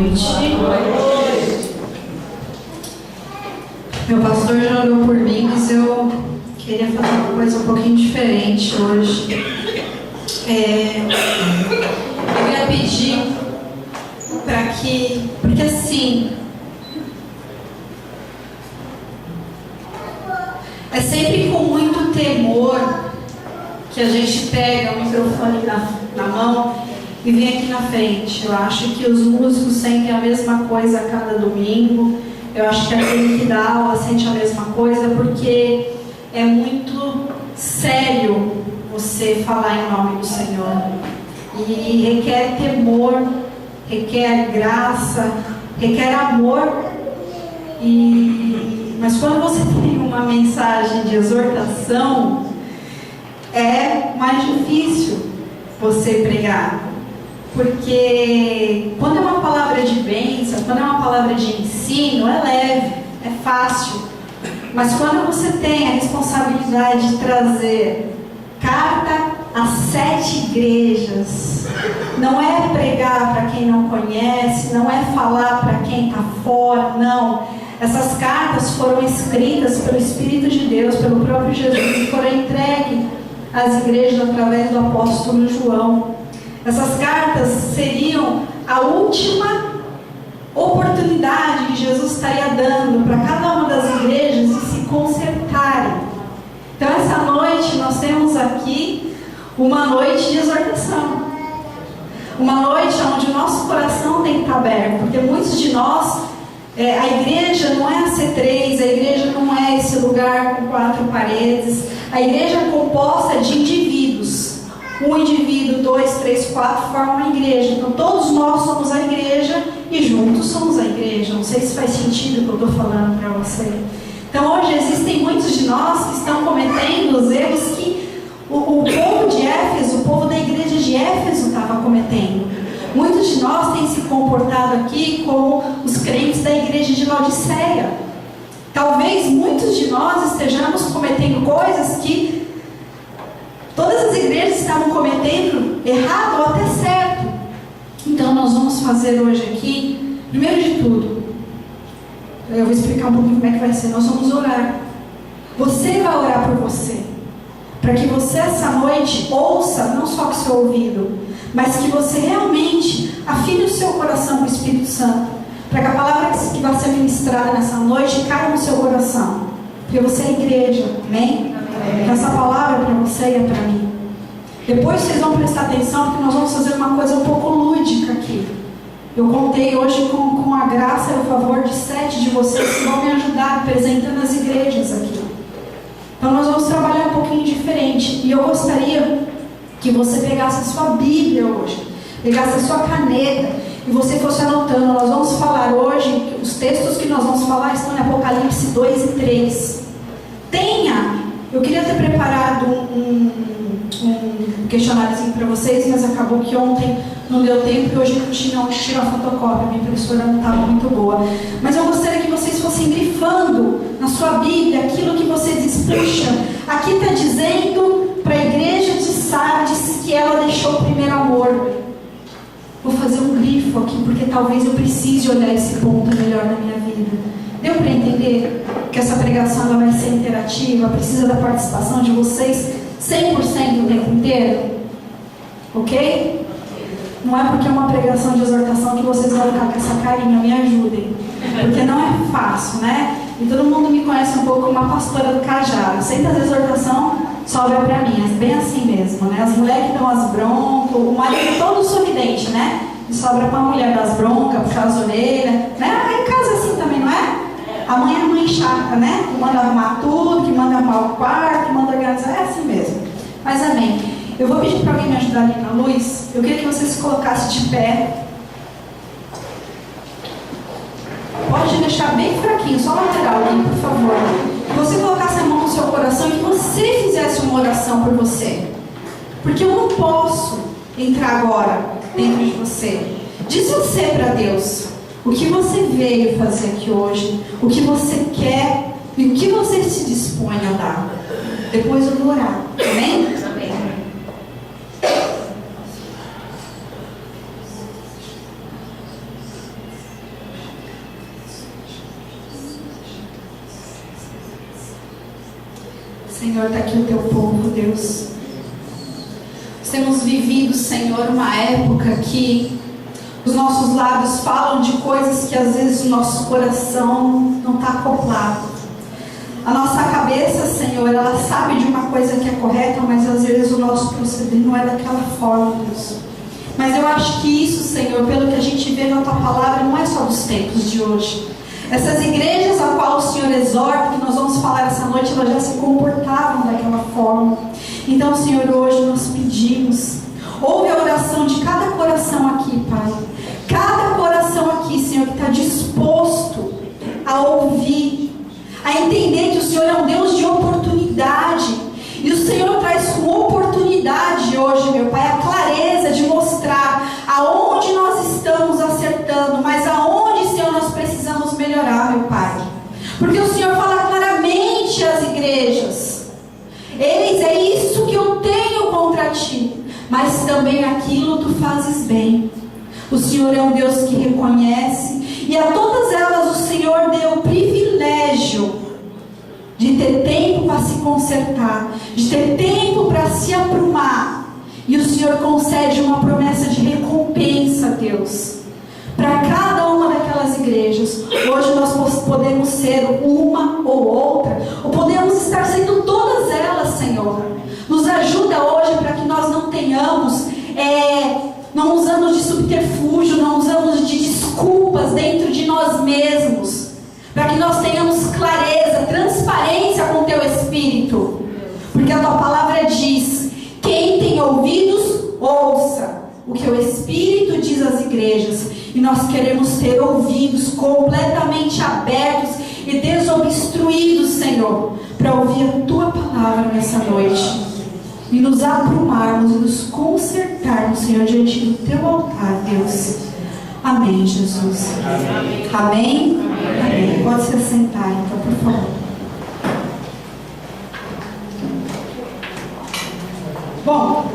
noite. Meu pastor já orou por mim, mas eu queria fazer uma coisa um pouquinho diferente hoje. Eu queria pedir para que, porque assim, é sempre com muito temor que a gente pega o microfone na mão e vem aqui na frente. Eu acho que os músicos sentem a mesma coisa a cada domingo. Eu acho que aquele que dá aula sente a mesma coisa, porque é muito sério você falar em nome do Senhor. E requer temor, requer graça, requer amor. Mas quando você tem uma mensagem de exortação, é mais difícil você pregar. Porque quando é uma palavra de bênção, quando é uma palavra de ensino, é leve, é fácil. Mas quando você tem a responsabilidade de trazer carta a 7 igrejas, não é pregar para quem não conhece, não é falar para quem está fora, não. Essas cartas foram escritas pelo Espírito de Deus, pelo próprio Jesus, e foram entregues às igrejas através do apóstolo João. Essas cartas seriam a última oportunidade que Jesus estaria dando para cada uma das igrejas de se consertarem. Então essa noite nós temos aqui uma noite de exortação. Uma noite onde o nosso coração tem que estar aberto, porque muitos de nós, a igreja não é a C3, a igreja não é esse lugar com 4 paredes. A igreja é composta de indivíduos. Um indivíduo, 2, 3, 4 formam uma igreja. Então todos nós somos a igreja e juntos somos a igreja. Não sei se faz sentido o que eu estou falando para você. Então hoje existem muitos de nós que estão cometendo os erros que o povo de Éfeso, o povo da igreja de Éfeso estava cometendo. Muitos de nós têm se comportado aqui como os crentes da igreja de Laodiceia. Talvez muitos de nós estejamos cometendo coisas que todas as igrejas estavam cometendo errado ou até certo. Então nós vamos fazer hoje aqui, primeiro de tudo, eu vou explicar um pouquinho como é que vai ser. Nós vamos orar. Você vai orar por você, para que você essa noite ouça, não só com o seu ouvido, mas que você realmente afine o seu coração com o Espírito Santo, para que a palavra que vai ser ministrada nessa noite caia no seu coração, porque você é igreja, amém? Então essa palavra é para você e é para mim. Depois vocês vão prestar atenção, porque nós vamos fazer uma coisa um pouco lúdica aqui. Eu contei hoje com a graça e o favor de 7 de vocês que vão me ajudar apresentando as igrejas aqui. Então nós vamos trabalhar um pouquinho diferente. E eu gostaria que você pegasse a sua Bíblia hoje, pegasse a sua caneta e você fosse anotando. Nós vamos falar hoje, os textos que nós vamos falar estão em Apocalipse 2 e 3. Eu queria ter preparado um questionáriozinho para vocês, mas acabou que ontem não deu tempo e hoje não tirou a fotocópia, minha impressora não estava muito boa. Mas eu gostaria que vocês fossem grifando na sua Bíblia aquilo que você diz, puxa, aqui está dizendo para a igreja de Sardes que ela deixou o primeiro amor. Vou fazer um grifo aqui, porque talvez eu precise olhar esse ponto melhor na minha vida. Deu para entender que essa pregação ela vai ser interativa, precisa da participação de vocês 100% o tempo inteiro? Ok? Não é porque é uma pregação de exortação que vocês vão ficar com essa carinha, me ajudem. Porque não é fácil, né? E todo mundo me conhece um pouco como uma pastora do cajado. Sempre as exortação sobra para mim, é bem assim mesmo, né? As mulheres que dão as broncas, o marido todo sorridente, né? E sobra para a mulher das broncas, puxar as orelhas, né? Aí em casa é assim também, não é? A mãe é mãe chata, né? Que manda arrumar tudo, que manda arrumar o quarto, que manda organizar, é assim mesmo. Mas amém. Eu vou pedir para alguém me ajudar ali na luz. Eu queria que você se colocasse de pé. Pode deixar bem fraquinho, só lateral ali, por favor. Que você colocasse a mão no seu coração e que você fizesse uma oração por você. Porque eu não posso entrar agora dentro de você. Diz você para Deus o que você veio fazer aqui hoje, o que você quer e o que você se dispõe a dar. Depois eu vou orar. Amém? Amém. Senhor, está aqui o teu povo, Deus. Nós temos vivido, Senhor, uma época que os nossos lábios falam de coisas que às vezes o nosso coração não está acoplado. A nossa cabeça, Senhor, ela sabe de uma coisa que é correta, mas às vezes o nosso proceder não é daquela forma, Deus. Mas eu acho que isso, Senhor, pelo que a gente vê na Tua Palavra, não é só dos tempos de hoje. Essas igrejas a qual o Senhor exorta, que nós vamos falar essa noite, elas já se comportavam daquela forma. Então, Senhor, hoje nós pedimos, ouve a oração de cada coração aqui, Pai. Cada coração aqui, Senhor, que está disposto a ouvir, a entender que o Senhor é um Deus de oportunidade. E o Senhor traz com oportunidade hoje, meu Pai, a clareza de mostrar aonde nós estamos acertando, mas aonde, Senhor, nós precisamos melhorar, meu Pai. Porque o Senhor fala claramente às igrejas: eis, é isso que eu tenho contra ti, mas também aquilo tu fazes bem. O Senhor é um Deus que reconhece, e a todas elas o Senhor deu o privilégio de ter tempo para se consertar, de ter tempo para se aprumar. E o Senhor concede uma promessa de recompensa, Deus, para cada uma daquelas igrejas. Hoje nós podemos ser uma ou outra, ou podemos estar sendo todas elas, Senhor. Nos ajuda hoje para que nós não tenhamos, não usamos de subterfúgio, não usamos de desculpas dentro de nós mesmos, para que nós tenhamos clareza, transparência com o Teu Espírito. Porque a Tua Palavra diz: quem tem ouvidos, ouça o que o Espírito diz às igrejas. E nós queremos ter ouvidos completamente abertos e desobstruídos, Senhor, para ouvir a Tua Palavra nessa noite. E nos aprumarmos e nos consertarmos, Senhor, diante do Teu altar, Deus. Amém, Jesus. Amém. Amém? Amém. Pode se assentar, então, por favor. Bom,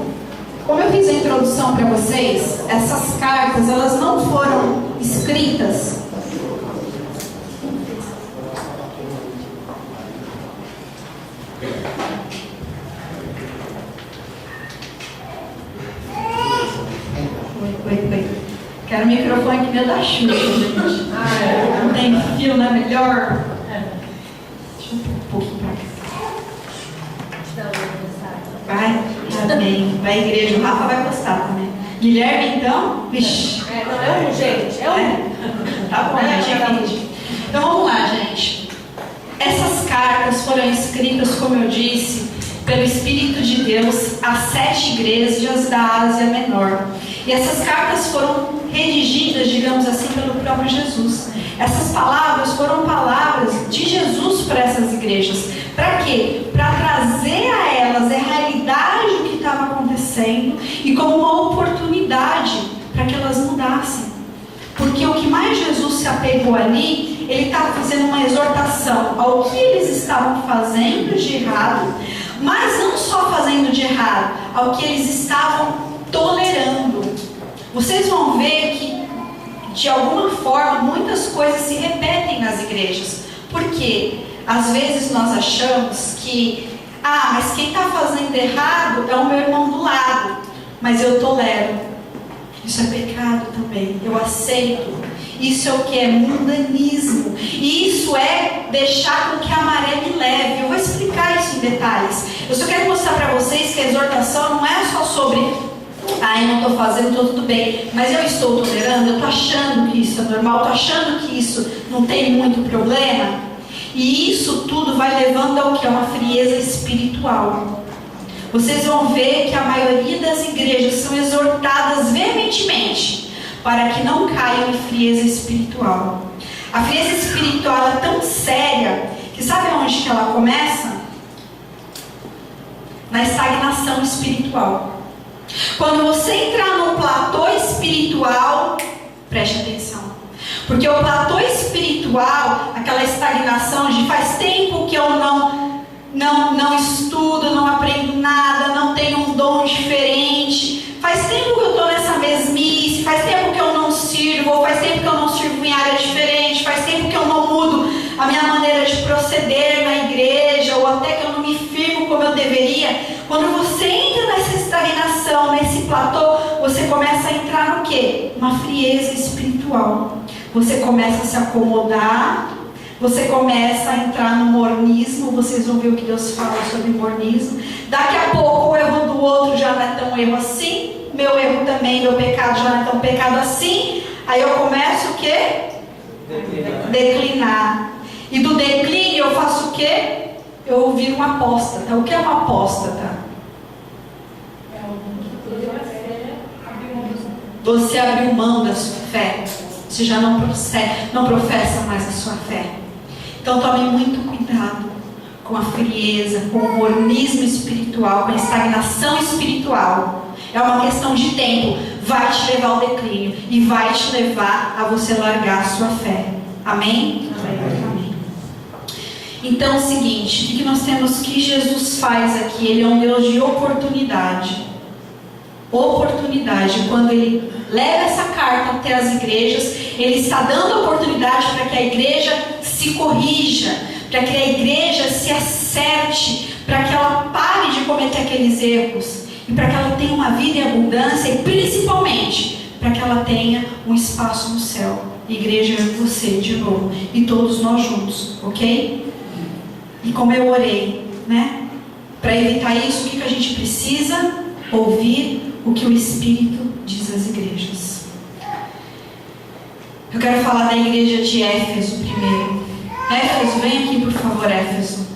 como eu fiz a introdução para vocês, essas cartas, elas não foram escritas Quero o microfone que deu da chuva, gente. Não tem fio, não é melhor? Deixa eu pôr um pouquinho pra cá. Vai? Amém. Vai à igreja, o Rafa vai gostar também. Guilherme, então? Vixe. É um, gente. É um. Tá bom, gente. Então vamos lá, gente. Essas cartas foram escritas, como eu disse, pelo Espírito de Deus às 7 igrejas da Ásia Menor. E essas cartas foram redigidas, digamos assim, pelo próprio Jesus. Essas palavras foram palavras de Jesus para essas igrejas. Para quê? Para trazer a elas a realidade do que estava acontecendo e como uma oportunidade para que elas mudassem. Porque o que mais Jesus se apegou ali, ele estava fazendo uma exortação ao que eles estavam fazendo de errado, mas não só fazendo de errado, ao que eles estavam tolerando. Vocês vão ver que, de alguma forma, muitas coisas se repetem nas igrejas. Porque, às vezes, nós achamos que, mas quem está fazendo errado é o meu irmão do lado, mas eu tolero. Isso é pecado também, eu aceito. Isso é o que é mundanismo. E isso é deixar com que a maré me leve. Eu vou explicar isso em detalhes. Eu só quero mostrar para vocês que a exortação não é só sobre eu não estou fazendo, estou tudo bem, mas eu estou tolerando, eu estou achando que isso é normal, estou achando que isso não tem muito problema. E isso tudo vai levando ao que? A uma frieza espiritual. Vocês vão ver que a maioria das igrejas são exortadas veementemente para que não caiam em frieza espiritual. A frieza espiritual é tão séria que sabe onde que ela começa? Na estagnação espiritual. Quando você entrar no platô espiritual, preste atenção. Porque o platô espiritual, aquela estagnação de faz tempo que eu não estudo, não aprendo nada, não tenho um dom diferente, faz tempo que eu estou nessa mesmice, faz tempo que eu não sirvo, ou faz tempo que eu não sirvo em área diferente, faz tempo que eu não mudo a minha maneira de proceder na igreja, ou até que eu não me firmo como deveria, quando você entra nessa estagnação, nesse platô, você começa a entrar no quê? Uma frieza espiritual. Você começa a se acomodar, você começa a entrar no mornismo. Vocês vão ver o que Deus fala sobre mornismo. Daqui a pouco o erro do outro já não é tão erro assim, meu erro também, meu pecado já não é tão pecado assim. Aí eu começo o quê? Declinar. E do declínio eu faço o quê? Eu viro uma apóstata. O que é uma apóstata? Você abriu mão da sua fé. Você já não professa mais a sua fé. Então tome muito cuidado com a frieza, com o mornismo espiritual, com a estagnação espiritual. É uma questão de tempo. Vai te levar ao declínio e vai te levar a você largar a sua fé. Amém? Amém. Então é o seguinte, o que nós temos que Jesus faz aqui? Ele é um Deus de oportunidade. Oportunidade. Quando Ele leva essa carta até as igrejas, Ele está dando oportunidade para que a igreja se corrija, para que a igreja se acerte, para que ela pare de cometer aqueles erros, e para que ela tenha uma vida em abundância, e principalmente para que ela tenha um espaço no céu. Igreja, eu e você de novo, e todos nós juntos, ok? E como eu orei, né? Para evitar isso, o que a gente precisa? Ouvir o que o Espírito diz às igrejas. Eu quero falar da igreja de Éfeso primeiro. Éfeso, vem aqui por favor, Éfeso.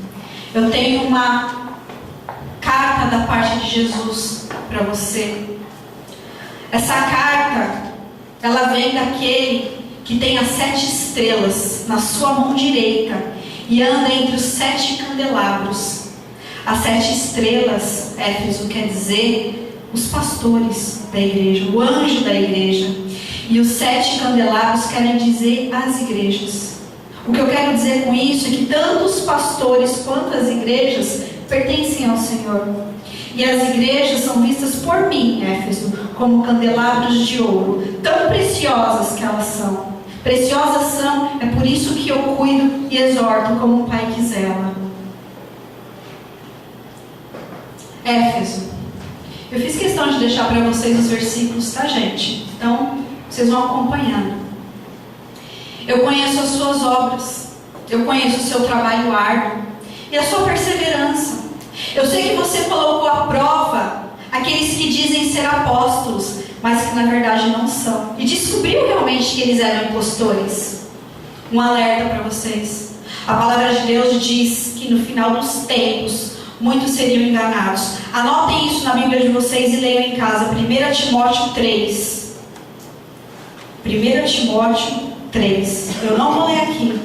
Eu tenho uma carta da parte de Jesus para você. Essa carta, ela vem daquele que tem as 7 estrelas na sua mão direita e anda entre os 7 candelabros. As 7 estrelas, Éfeso, quer dizer os pastores da igreja, o anjo da igreja. E os 7 candelabros querem dizer as igrejas. O que eu quero dizer com isso é que tanto os pastores quanto as igrejas pertencem ao Senhor. E as igrejas são vistas por mim, Éfeso, como candelabros de ouro, tão preciosas que elas são. Preciosas são, é por isso que eu cuido e exorto como um pai que zela. Éfeso. Eu fiz questão de deixar para vocês os versículos, tá, gente? Então, vocês vão acompanhando. Eu conheço as suas obras, eu conheço o seu trabalho árduo e a sua perseverança. Eu sei que você colocou à prova aqueles que dizem ser apóstolos, mas que na verdade não são, e descobriu realmente que eles eram impostores. Um alerta para vocês. A palavra de Deus diz que no final dos tempos muitos seriam enganados. Anotem isso na Bíblia de vocês e leiam em casa. 1 Timóteo 3. 1 Timóteo 3. Eu não vou ler aqui.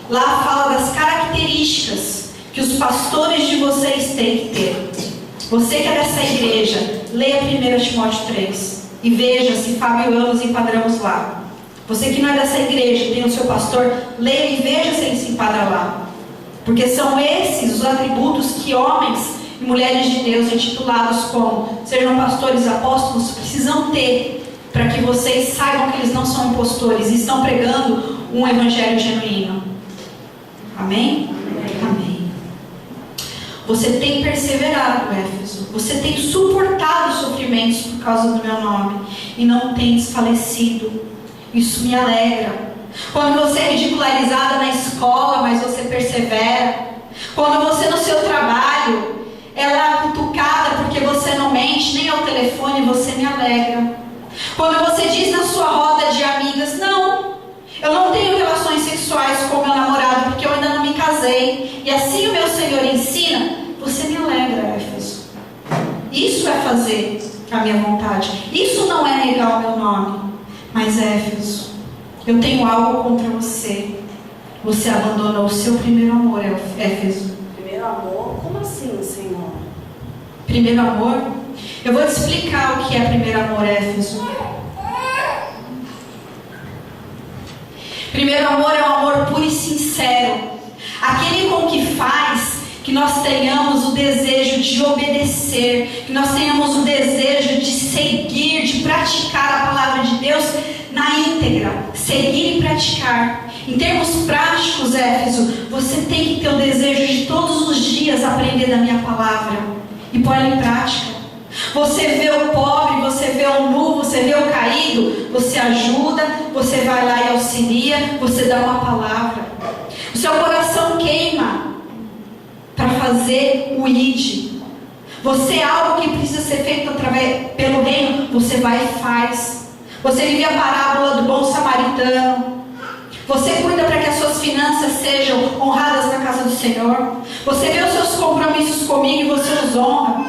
Lá fala das características que os pastores de vocês têm que ter. Você que é dessa igreja, leia 1 Timóteo 3 e veja se Fábio e eu nos enquadramos lá. Você que não é dessa igreja, tem o seu pastor, leia e veja se ele se enquadra lá. Porque são esses os atributos que homens e mulheres de Deus intitulados como sejam pastores, apóstolos, precisam ter, para que vocês saibam que eles não são impostores e estão pregando um evangelho genuíno. Amém? Amém. Você tem perseverado, Éfeso. Você tem suportado sofrimentos por causa do meu nome e não tem desfalecido. Isso me alegra. Quando você é ridicularizada na escola, mas você persevera. Quando você no seu trabalho ela é cutucada porque você não mente nem ao telefone, você me alegra. Quando você diz na sua roda de amigas, não, eu não tenho relações sexuais com meu namorado porque eu ainda não me casei, e assim o meu Senhor ensina, você me alegra, Éfeso. Isso é fazer a minha vontade. Isso não é negar o meu nome. Mas Éfeso, eu tenho algo contra você. Você abandonou o seu primeiro amor, Éfeso. Primeiro amor? Como assim, Senhor? Primeiro amor? Eu vou te explicar o que é primeiro amor, Éfeso. Primeiro amor é um amor puro e sincero. Aquele com que faz que nós tenhamos o desejo de obedecer, que nós tenhamos o desejo de seguir, de praticar a palavra de Deus na íntegra. Seguir e praticar. Em termos práticos, Éfeso, você tem que ter o desejo de todos os dias aprender da minha palavra e pôr ela em prática. Você vê o pobre, você vê o nu, você vê o caído, você ajuda, você vai lá e auxilia, você dá uma palavra. O seu coração queima para fazer o ID. Você é algo que precisa ser feito pelo reino, você vai e faz. Você vive a parábola do bom samaritano. Você cuida para que as suas finanças sejam honradas na casa do Senhor. Você vê os seus compromissos comigo e você os honra.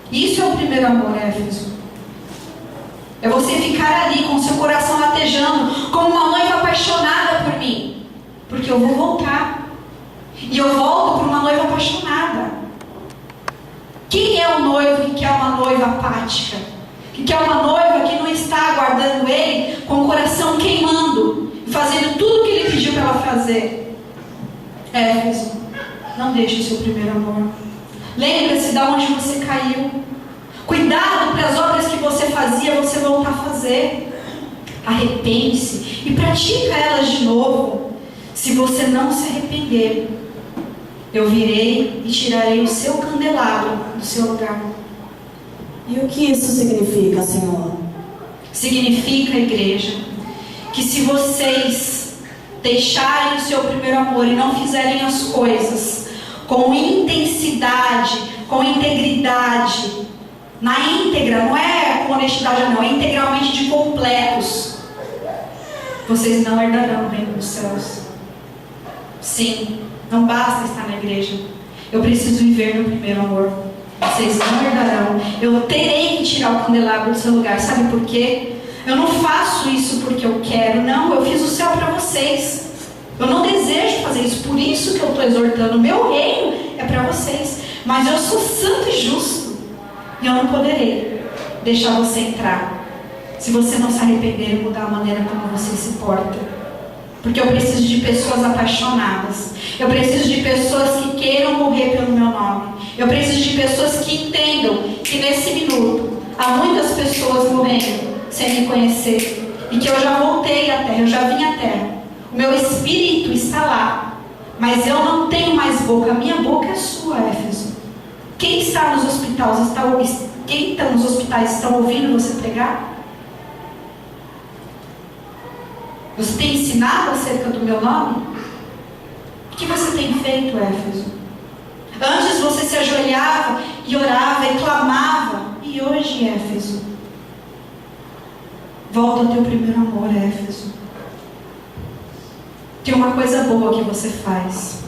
Isso é o primeiro amor, Éfeso. É você ficar ali com o seu coração latejando, como uma noiva apaixonada por mim. Porque eu vou voltar. E eu volto por uma noiva apaixonada. Quem é o noivo que quer uma noiva apática? Que quer uma noiva que não está aguardando ele com o coração queimando, fazendo tudo o que ele pediu para ela fazer? Éfeso, não deixe o seu primeiro amor. Lembre-se de onde você caiu. Cuidado para as obras que você fazia, você voltar a fazer. Arrepende-se e pratica elas de novo. Se você não se arrepender, eu virei e tirarei o seu candelabro do seu lugar. E o que isso significa, Senhor? Significa, igreja, que se vocês deixarem o seu primeiro amor e não fizerem as coisas com intensidade, com integridade, na íntegra, não é com honestidade não, é integralmente de completos, vocês não herdarão o reino dos céus. Sim, não basta estar na igreja. Eu preciso viver no primeiro amor. Vocês não herdarão. Eu terei que tirar o candelabro do seu lugar. Sabe por quê? Eu não faço isso porque eu quero. Não, eu fiz o céu para vocês. Eu não desejo fazer isso. Por isso que eu estou exortando. O meu reino é para vocês. Mas eu sou santo e justo. E eu não poderei deixar você entrar se você não se arrepender e mudar a maneira como você se porta. Porque eu preciso de pessoas apaixonadas. Eu preciso de pessoas que queiram morrer pelo meu nome. Eu preciso de pessoas que entendam que nesse minuto há muitas pessoas morrendo sem me conhecer. E que eu já voltei à terra, eu já vim à terra. O meu espírito está lá. Mas eu não tenho mais boca. A minha boca é sua, Éfeso. Quem está nos hospitais estão ouvindo você pregar? Você tem ensinado acerca do meu nome? O que você tem feito, Éfeso? Antes você se ajoelhava e orava e clamava. E hoje, Éfeso? Volta ao teu primeiro amor, Éfeso. Tem uma coisa boa que você faz.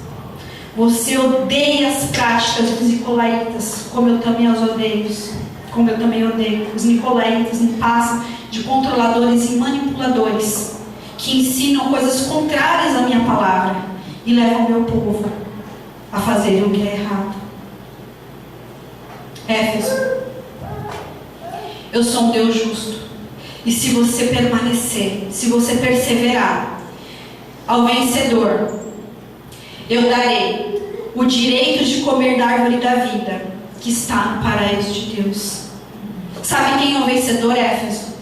Você odeia as práticas dos nicolaítas, como eu também os odeio. Como eu também odeio. Os nicolaítas me passam de controladores e manipuladores que ensinam coisas contrárias à minha palavra e levam o meu povo a fazer o que é errado. Éfeso, eu sou um Deus justo, e se você permanecer, se você perseverar, ao vencedor eu darei o direito de comer da árvore da vida que está no paraíso de Deus. Sabe quem é o vencedor, Éfeso?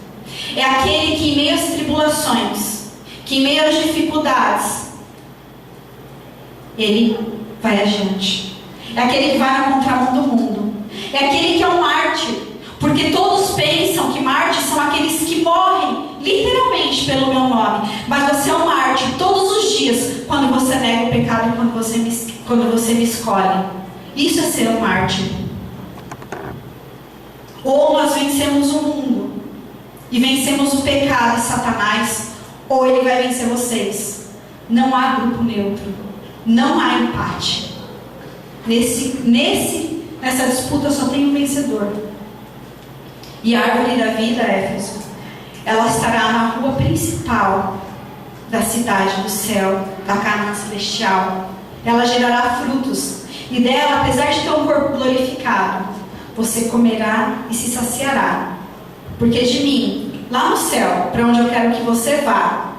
É aquele que em meio às tribulações, que em meio às dificuldades, ele vai adiante. É aquele que vai na contramão do mundo. É aquele que é um mártir. Porque todos pensam que mártires são aqueles que morrem, literalmente, pelo meu nome. Mas você é um mártir todos os dias, quando você nega o pecado e quando você me escolhe. Isso é ser um mártir. Ou nós vencemos o mundo e vencemos o pecado e Satanás, ou ele vai vencer vocês. Não há grupo neutro. Não há empate. Nessa disputa só tem um vencedor. E a árvore da vida, Éfeso, ela estará na rua principal da cidade do céu, da Canaã celestial. Ela gerará frutos. E dela, apesar de ter um corpo glorificado, você comerá e se saciará. Porque de mim, lá no céu, para onde eu quero que você vá,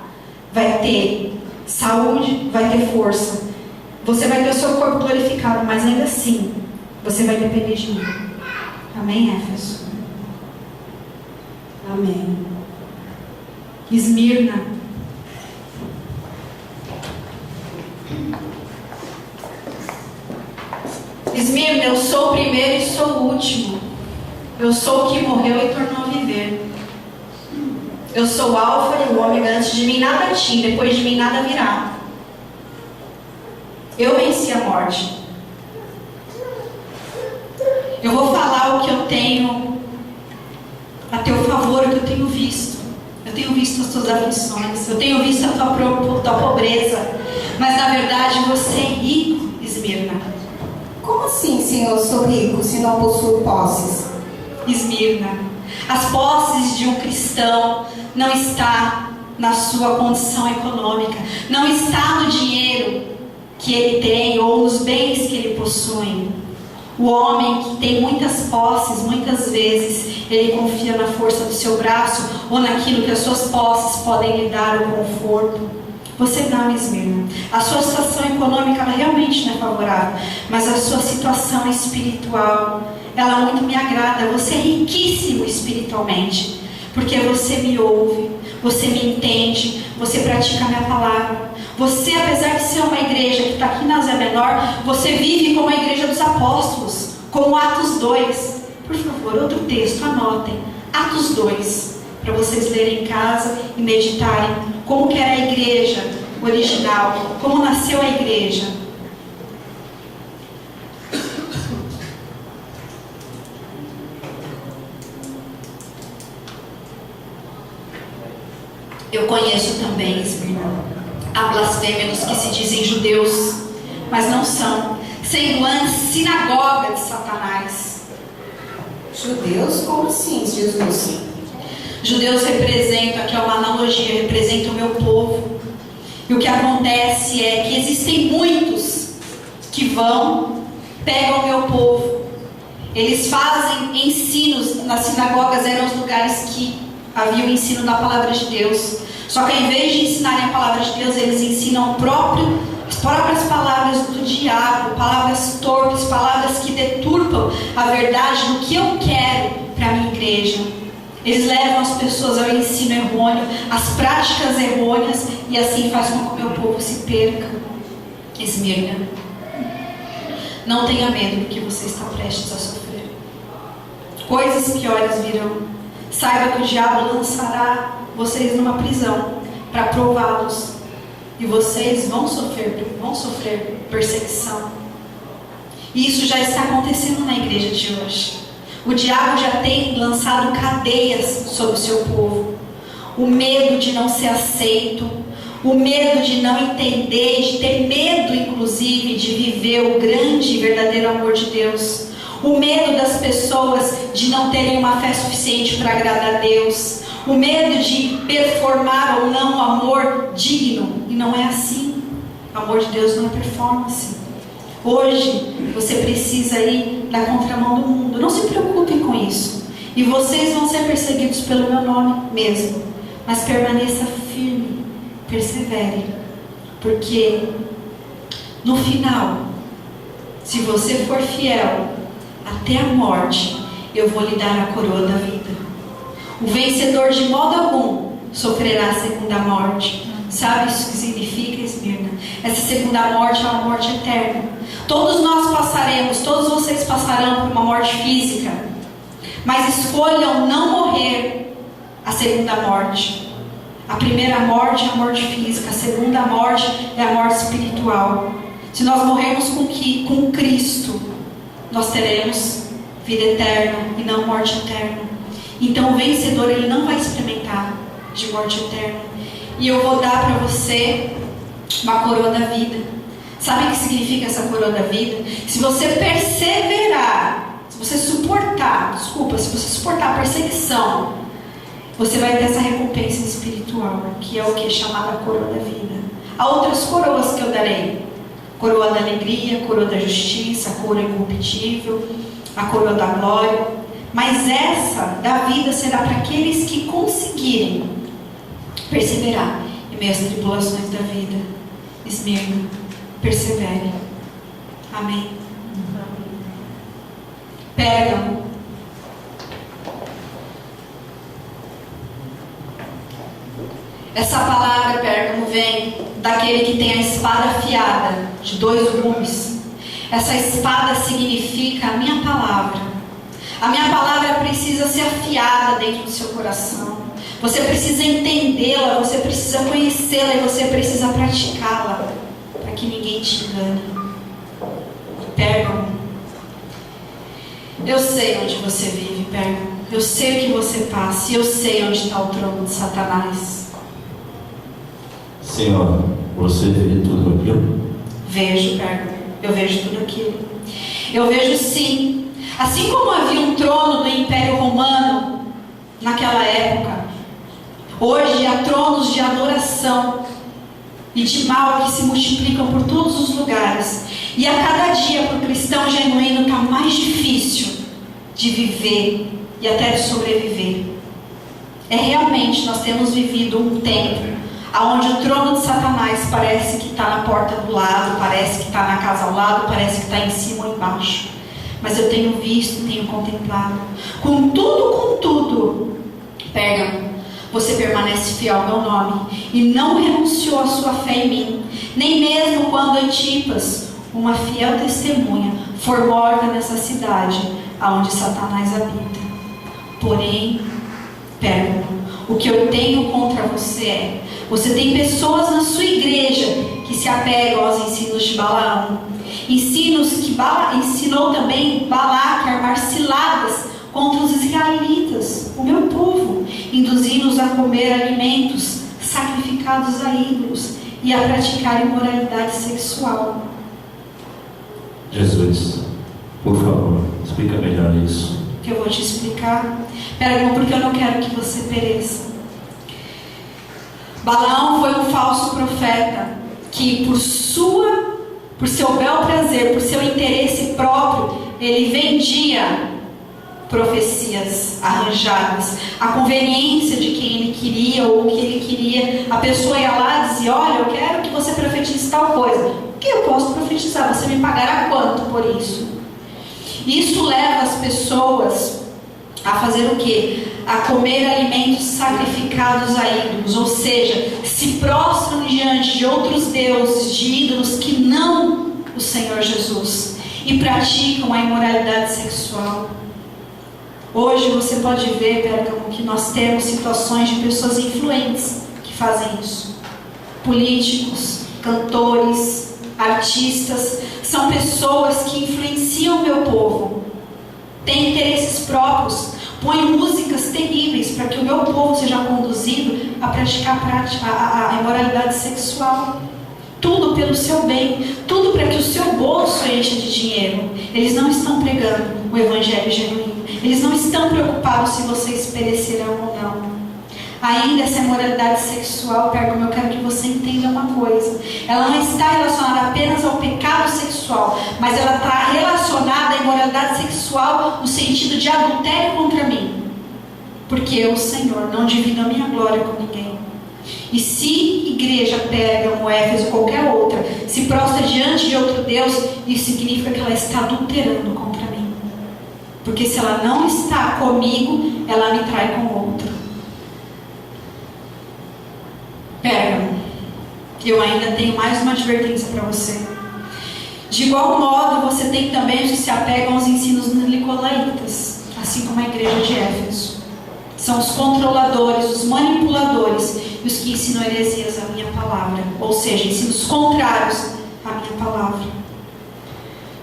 vai ter saúde, vai ter força. Você vai ter o seu corpo glorificado, mas ainda assim, você vai depender de mim. Amém, Éfeso? Amém. Esmirna, Esmirna, eu sou o primeiro e sou o último. Eu sou o que morreu e tornou a viver. Eu sou o alfa e o ômega. Antes de mim nada tinha, depois de mim nada virá. Eu venci a morte. Eu vou falar o que eu tenho a teu favor, o que eu tenho visto. Eu tenho visto as tuas aflições, eu tenho visto a tua pobreza. Mas na verdade você é rico, Esmirna. Como assim, Senhor, sou rico se não possuo posses? Esmirna, as posses de um cristão não está na sua condição econômica, não está no dinheiro que ele tem ou nos bens que ele possui. O homem que tem muitas posses, muitas vezes ele confia na força do seu braço ou naquilo que as suas posses podem lhe dar o conforto. Você não, Esmirna. A sua situação econômica ela realmente não é favorável, mas a sua situação espiritual ela muito me agrada. Você é riquíssimo espiritualmente, porque você me ouve, você me entende, você pratica a minha palavra. Você, apesar de ser uma igreja que está aqui na Ásia Menor, você vive como a igreja dos apóstolos, como Atos 2. Por favor, outro texto, anotem. Atos 2, para vocês lerem em casa e meditarem como que era a igreja original, como nasceu a igreja. Eu conheço também, Esmirna, há blasfêmios que se dizem judeus, mas não são, sendo antes sinagoga de Satanás. Judeus? Como assim, Jesus? Judeus representam, aqui é uma analogia, representam o meu povo. E o que acontece é que existem muitos que pegam o meu povo. Eles fazem ensinos, nas sinagogas eram os lugares que havia o ensino da palavra de Deus. Só que ao invés de ensinarem a palavra de Deus, eles ensinam as próprias palavras do diabo, palavras torpes, palavras que deturpam a verdade do que eu quero para a minha igreja. Eles levam as pessoas ao ensino errôneo, às práticas errôneas, e assim faz com que o meu povo se perca. Esmirna, não tenha medo do que você está prestes a sofrer. Coisas piores virão. Saiba que o diabo lançará vocês numa prisão para prová-los, e vocês vão sofrer perseguição. E isso já está acontecendo na igreja de hoje. O diabo já tem lançado cadeias sobre o seu povo. O medo de não ser aceito, o medo de não entender, de ter medo inclusive de viver o grande e verdadeiro amor de Deus. O medo das pessoas de não terem uma fé suficiente para agradar a Deus. O medo de performar ou não o amor digno. E não é assim. O amor de Deus não é performance. Hoje você precisa ir na contramão do mundo. Não se preocupem com isso. E vocês vão ser perseguidos pelo meu nome mesmo. Mas permaneça firme. Persevere. Porque no final, se você for fiel até a morte, eu vou lhe dar a coroa da vida. O vencedor de modo algum sofrerá a segunda morte. Sabe isso que significa, Esmirna? Essa segunda morte é uma morte eterna. Todos nós passaremos, todos vocês passarão por uma morte física. Mas escolham não morrer a segunda morte. A primeira morte é a morte física, a segunda morte é a morte espiritual. Se nós morrermos com Cristo, nós teremos vida eterna e não morte eterna. Então o vencedor ele não vai experimentar de morte eterna. E eu vou dar para você uma coroa da vida. Sabe o que significa essa coroa da vida? Se você perseverar, se você suportar a perseguição, você vai ter essa recompensa espiritual, que é o que é chamada coroa da vida. Há outras coroas que eu darei. Coroa da alegria, coroa da justiça, a coroa incorruptível, a coroa da glória. Mas essa da vida será para aqueles que conseguirem perseverar em meio às tribulações da vida. Esmirna, persevere. Amém. Pérgamo. Essa palavra Pérgamo vem daquele que tem a espada afiada de 2 gumes. Essa espada significa a minha palavra. A minha palavra precisa ser afiada dentro do seu coração. Você precisa entendê-la, você precisa conhecê-la e você precisa praticá-la, para que ninguém te engane. Pérgamo, eu sei onde você vive, Pérgamo. Eu sei o que você passa e eu sei onde está o trono de Satanás. Senhora, você vê tudo aquilo? Vejo, Pérgamo. Eu vejo tudo aquilo. Eu vejo sim. Assim como havia um trono do Império Romano naquela época, hoje há tronos de adoração e de mal que se multiplicam por todos os lugares. E a cada dia para o cristão genuíno está mais difícil de viver e até de sobreviver. Realmente nós temos vivido um tempo onde o trono de Satanás parece que está na porta do lado, parece que está na casa ao lado, parece que está em cima ou embaixo. Mas eu tenho visto, tenho contemplado. Contudo, Pérgamo, você permanece fiel ao meu nome e não renunciou à sua fé em mim, nem mesmo quando Antipas, uma fiel testemunha, for morta nessa cidade aonde Satanás habita. Porém, Pérgamo, o que eu tenho contra você você tem pessoas na sua igreja que se apegam aos ensinos de Balaão, ensinos que ensinou também Balaque a armar ciladas contra os israelitas, o meu povo, induzindo-os a comer alimentos sacrificados a ídolos e a praticar imoralidade sexual. Jesus, por favor, explica melhor isso. Que eu vou te explicar, Pérgamo, porque eu não quero que você pereça. Balaão foi um falso profeta que por seu bel prazer, por seu interesse próprio, ele vendia profecias arranjadas, a conveniência de quem ele queria ou o que ele queria. A pessoa ia lá e dizia: olha, eu quero que você profetize tal coisa. O que eu posso profetizar? Você me pagará quanto por isso? Isso leva as pessoas a fazer o quê? A comer alimentos sacrificados a ídolos, ou seja, se prostram diante de outros deuses, de ídolos que não o Senhor Jesus, e praticam a imoralidade sexual. Hoje você pode ver, Pérgamo, que nós temos situações de pessoas influentes que fazem isso. Políticos, cantores, artistas, são pessoas que influenciam o meu povo, têm interesses próprios, põe músicas terríveis para que o meu povo seja conduzido a praticar a imoralidade sexual. Tudo pelo seu bem, tudo para que o seu bolso encha de dinheiro. Eles não estão pregando o evangelho genuíno. Eles não estão preocupados se vocês perecerão ou não. Ainda essa imoralidade sexual, Pérgamo, eu quero que você entenda uma coisa. Ela não está relacionada apenas ao pecado sexual, mas ela está relacionada à imoralidade sexual no sentido de adultério contra mim. Porque eu, Senhor, não divido a minha glória com ninguém. E se igreja, Pérgamo, Éfeso, qualquer outra, se prostra diante de outro Deus, isso significa que ela está adulterando contra mim. Porque se ela não está comigo, ela me trai com outro. Pérgamo, eu ainda tenho mais uma advertência para você. De igual modo, você tem também os que se apegam aos ensinos nicolaítas, assim como a igreja de Éfeso. São os controladores, os manipuladores e os que ensinam heresias à minha palavra, ou seja, ensinos contrários à minha palavra.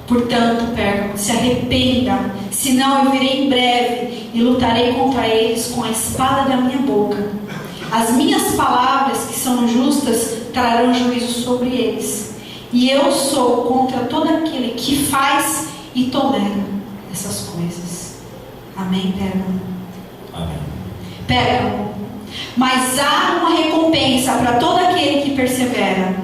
Portanto, Pérgamo, se arrependa, senão eu virei em breve e lutarei contra eles com a espada da minha boca. As minhas palavras, que são justas, trarão juízo sobre eles. E eu sou contra todo aquele que faz e tolera essas coisas. Amém, Pérgamo? Amém. Pérgamo, mas há uma recompensa para todo aquele que persevera.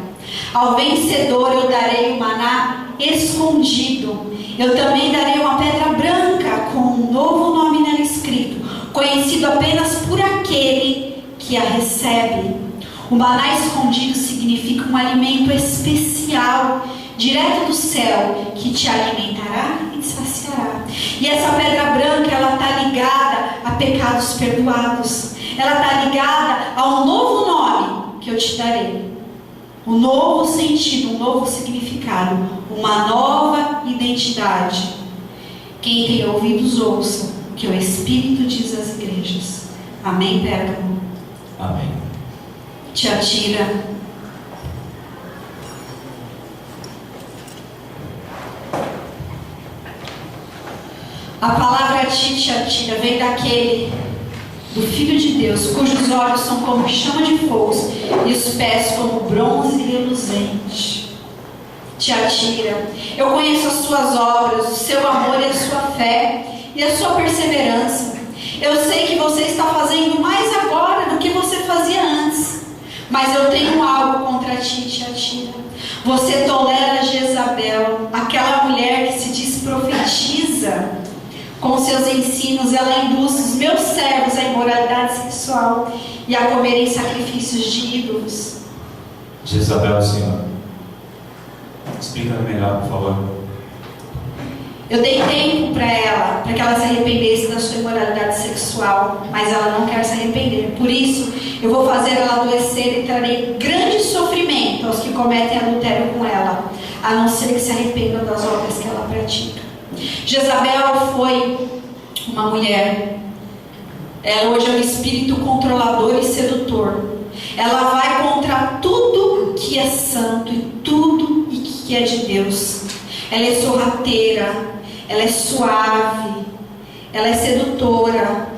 Ao vencedor eu darei o maná escondido. Eu também darei uma pedra branca com um novo nome nela escrito, conhecido apenas por aquele que a recebe. O maná escondido significa um alimento especial, direto do céu, que te alimentará e te saciará. E essa pedra branca, ela está ligada a pecados perdoados. Ela está ligada a um novo nome que eu te darei. Um novo sentido, um novo significado. O uma nova identidade. Quem tem ouvidos, ouça o que o Espírito diz às igrejas. Amém, Pérgamo? Amém. Tiatira. A palavra Tiatira vem do Filho de Deus, cujos olhos são como chama de fogo e os pés como bronze reluzente. Tiatira, eu conheço as suas obras, o seu amor e a sua fé e a sua perseverança. Eu sei que você está fazendo mais agora do que você fazia antes. Mas eu tenho algo contra ti, Tiatira. Você tolera Jezabel, aquela mulher que se diz profetiza. Com seus ensinos, ela induz os meus servos à imoralidade sexual e a comerem sacrifícios de ídolos. Jezabel, Senhor, explica melhor, por favor. Eu dei tempo para ela, para que ela se arrependesse da sua imoralidade sexual, mas ela não quer se arrepender. Por isso, eu vou fazer ela adoecer e trarei grande sofrimento aos que cometem adultério com ela, a não ser que se arrependam das obras que ela pratica. Jezabel foi uma mulher. Ela hoje é um espírito controlador e sedutor. Ela vai contra tudo que é santo e tudo que é de Deus. Ela é sorrateira, ela é suave, ela é sedutora.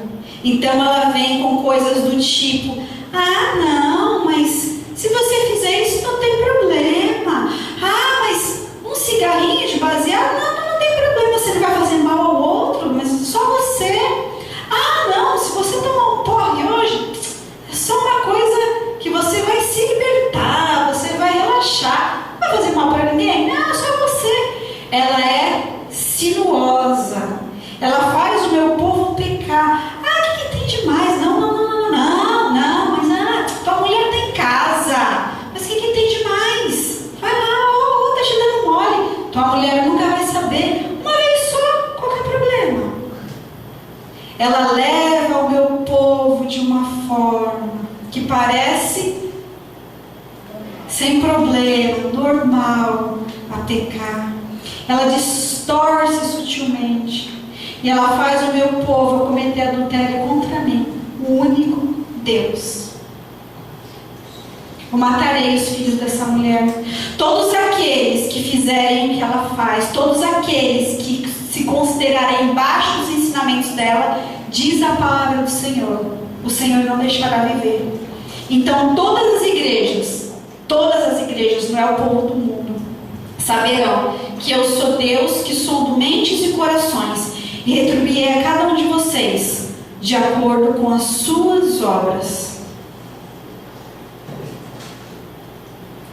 Então ela vem com coisas do tipo: ah, não, mas se você fizer isso não tem problema. Ah, mas um cigarrinho de baseado, não tem problema, você não vai fazer mal ao outro, mas só você. Ah, não, se você tomar um porre hoje, é só uma coisa que você vai se libertar, você vai relaxar. Não vai fazer mal para ninguém? Não, só você. Ela é sinuosa. Ela faz o meu povo pecar. Ah, o que tem de mais? Não, mas tua mulher está em casa. Mas o que tem de mais? Vai lá, tá te dando mole. Tua mulher nunca vai saber. Uma vez só, qual que é o problema? Ela leva o meu povo de uma forma que parece sem problema, normal, a pecar. Ela distorce sutilmente. E ela faz o meu povo cometer adultério contra mim, o único Deus. Eu matarei os filhos dessa mulher. Todos aqueles que fizerem o que ela faz, todos aqueles que se considerarem baixo dos ensinamentos dela, diz a palavra do Senhor, o Senhor não deixará viver. Então todas as igrejas, não é o povo do mundo, saberão que eu sou Deus, que sondo mentes e corações, e retribuirei a cada um de vocês de acordo com as suas obras.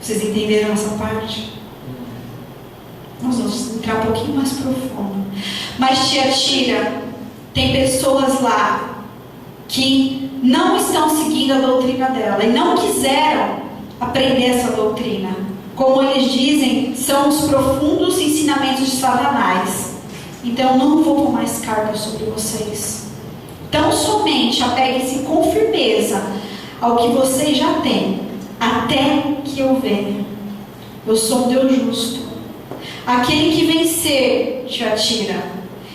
Vocês entenderam essa parte? Nós vamos entrar um pouquinho mais profundo. Mas Tiatira, tem pessoas lá que não estão seguindo a doutrina dela e não quiseram aprender essa doutrina. Como eles dizem, são os profundos ensinamentos de Satanás. Então não vou pôr mais carga sobre vocês. Então somente apeguem-se com firmeza ao que vocês já têm, até que eu venha. Eu sou um Deus justo. Aquele que vencer, Tiatira,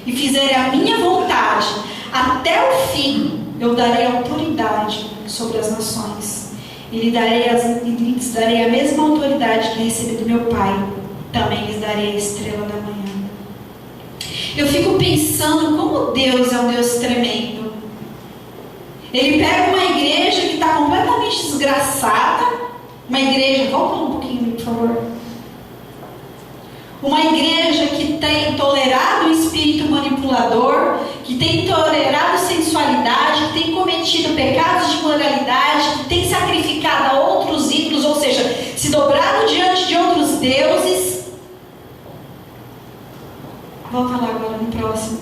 e fizer a minha vontade até o fim, eu darei autoridade sobre as nações. E lhes darei a mesma autoridade que recebi do meu Pai. Também lhes darei a estrela da manhã. Eu fico pensando como Deus é um Deus tremendo. Ele pega uma igreja que está completamente desgraçada. Uma igreja, volta um pouquinho, por favor. Uma igreja que tem tolerado o espírito manipulador, que tem tolerado sensualidade, que tem cometido pecados de moralidade, que tem sacrificado a outros ídolos, ou seja, se dobrado diante de outros deuses. Volta lá agora no próximo.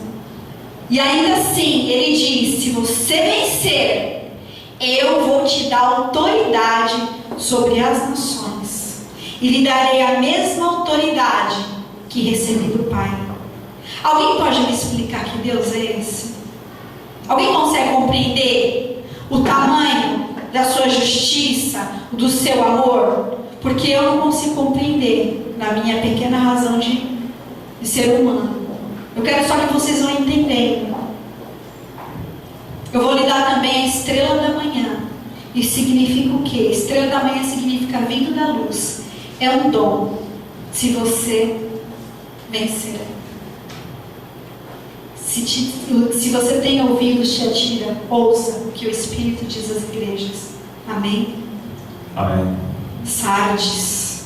E ainda assim, ele diz: se você vencer, eu vou te dar autoridade sobre as nações. E lhe darei a mesma autoridade que recebi do Pai. Alguém pode me explicar que Deus é esse? Alguém consegue compreender o tamanho da sua justiça, do seu amor? Porque eu não consigo compreender. na minha pequena razão de ser humano. Eu quero só que vocês vão entender. Eu vou lhe dar também a estrela da manhã. Isso significa o quê? Estrela da manhã significa vindo da luz. É um dom, se você vencer. Se você tem ouvidos, te atira, ouça o que o Espírito diz às igrejas. Amém? Amém. Sardes.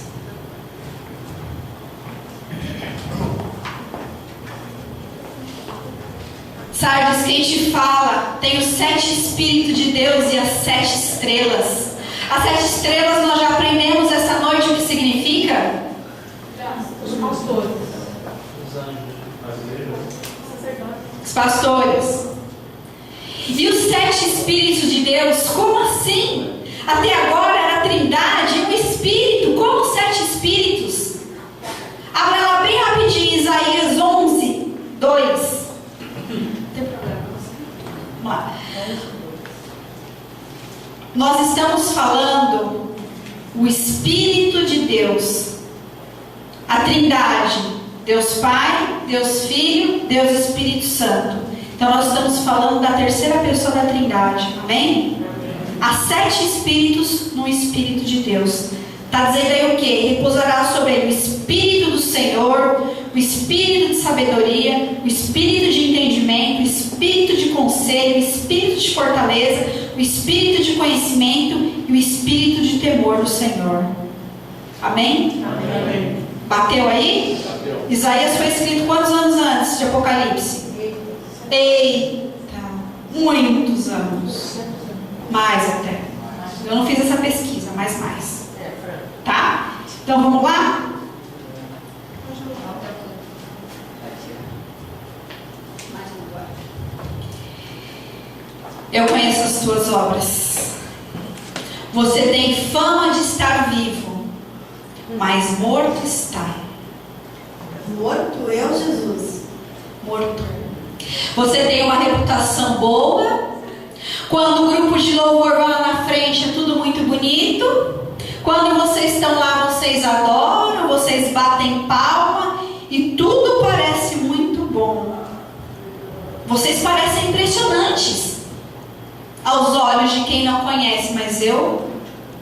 Sardes, quem te fala, tem os 7 Espíritos de Deus e as 7 estrelas. As 7 estrelas nós já aprendemos essa noite o que significa? Os pastores. Os anjos, as igrejas. Os pastores. E os 7 Espíritos de Deus, como assim? Até agora era a Trindade, um Espírito, como 7 Espíritos? Abra lá bem rapidinho, Isaías 11, 2. Não tem problema. Vamos lá. Nós estamos falando o Espírito de Deus, a Trindade, Deus Pai, Deus Filho, Deus Espírito Santo. Então nós estamos falando da terceira pessoa da Trindade, amém? Há 7 Espíritos no Espírito de Deus. Está dizendo aí o que? Repousará sobre ele o Espírito do Senhor, o Espírito de sabedoria, o Espírito de entendimento, o Espírito de conselho, o Espírito de fortaleza, o Espírito de conhecimento e o Espírito de temor do Senhor. Amém? Amém. Bateu aí? Bateu. Isaías foi escrito quantos anos antes de Apocalipse? Eita, muitos anos. Mais até. Eu não fiz essa pesquisa, mas mais. Tá? Então vamos lá? Eu conheço as tuas obras. Você tem fama de estar vivo, mas morto está. Morto eu, Jesus? Morto. Você tem uma reputação boa. Quando o grupo de louvor vai lá na frente, é tudo muito bonito. Quando vocês estão lá, vocês adoram, vocês batem palma e tudo parece muito bom. Vocês parecem impressionantes aos olhos de quem não conhece, mas eu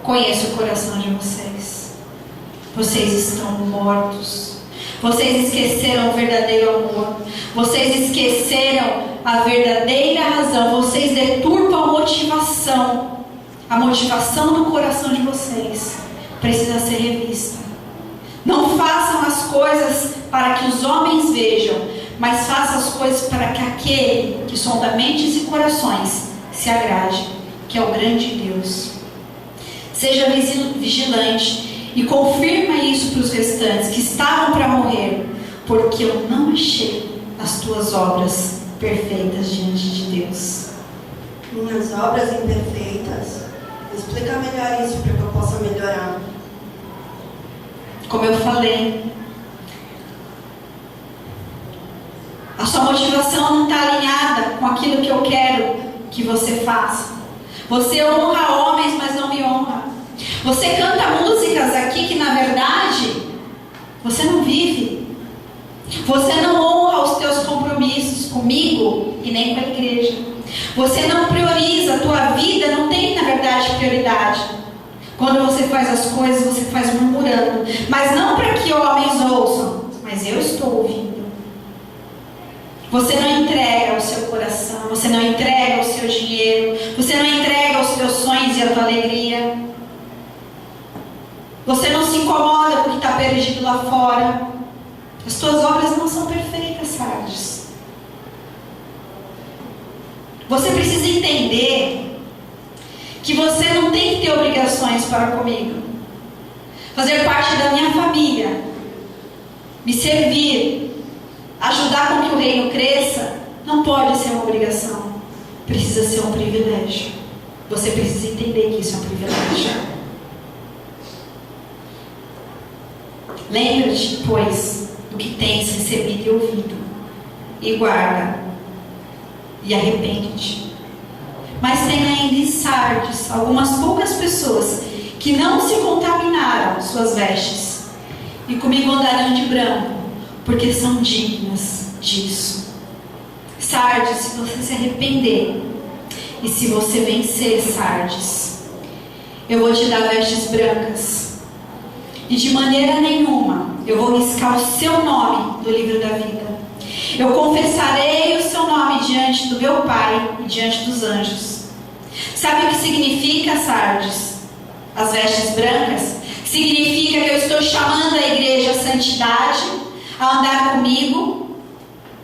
conheço o coração de vocês. Vocês estão mortos. Vocês esqueceram o verdadeiro amor. Vocês esqueceram a verdadeira razão. Vocês deturpam a motivação. A motivação do coração de vocês precisa ser revista. Não façam as coisas para que os homens vejam, mas façam as coisas para que aquele que sonda mentes e corações se agrade, que é o grande Deus. Seja vigilante e confirma isso para os restantes que estavam para morrer, porque eu não achei as tuas obras perfeitas diante de Deus. Minhas obras imperfeitas? Explica melhor isso para que eu possa melhorar. Como eu falei, a sua motivação não está alinhada com aquilo que eu quero que você faça. Você honra homens, mas não me honra. Você canta músicas aqui que na verdade você não vive. Você não honra os teus compromissos comigo e nem com a igreja. Você não prioriza, a tua vida não tem na verdade prioridade. Quando você faz as coisas, você faz murmurando, mas não para que homens ouçam, mas eu estou ouvindo. Você não entrega o seu coração, você não entrega o seu dinheiro, você não entrega os teus sonhos e a tua alegria. Você não se incomoda porque está perdido lá fora. As tuas obras não são perfeitas, Sardes. Você precisa entender que você não tem que ter obrigações para comigo. Fazer parte da minha família, me servir, ajudar com que o reino cresça, não pode ser uma obrigação. Precisa ser um privilégio. Você precisa entender que isso é um privilégio. Lembra-te, pois, do que tens recebido e ouvido, e guarda, e arrepende-te. Mas tem ainda em Sardes algumas poucas pessoas que não se contaminaram suas vestes, e comigo andarão de branco, porque são dignas disso. Sardes, se você se arrepender e se você vencer, Sardes, eu vou te dar vestes brancas, e de maneira nenhuma eu vou riscar o seu nome do livro da vida. Eu confessarei o seu nome diante do meu Pai e diante dos anjos. Sabe o que significa, Sardes? As vestes brancas? Significa que eu estou chamando a igreja à santidade, a andar comigo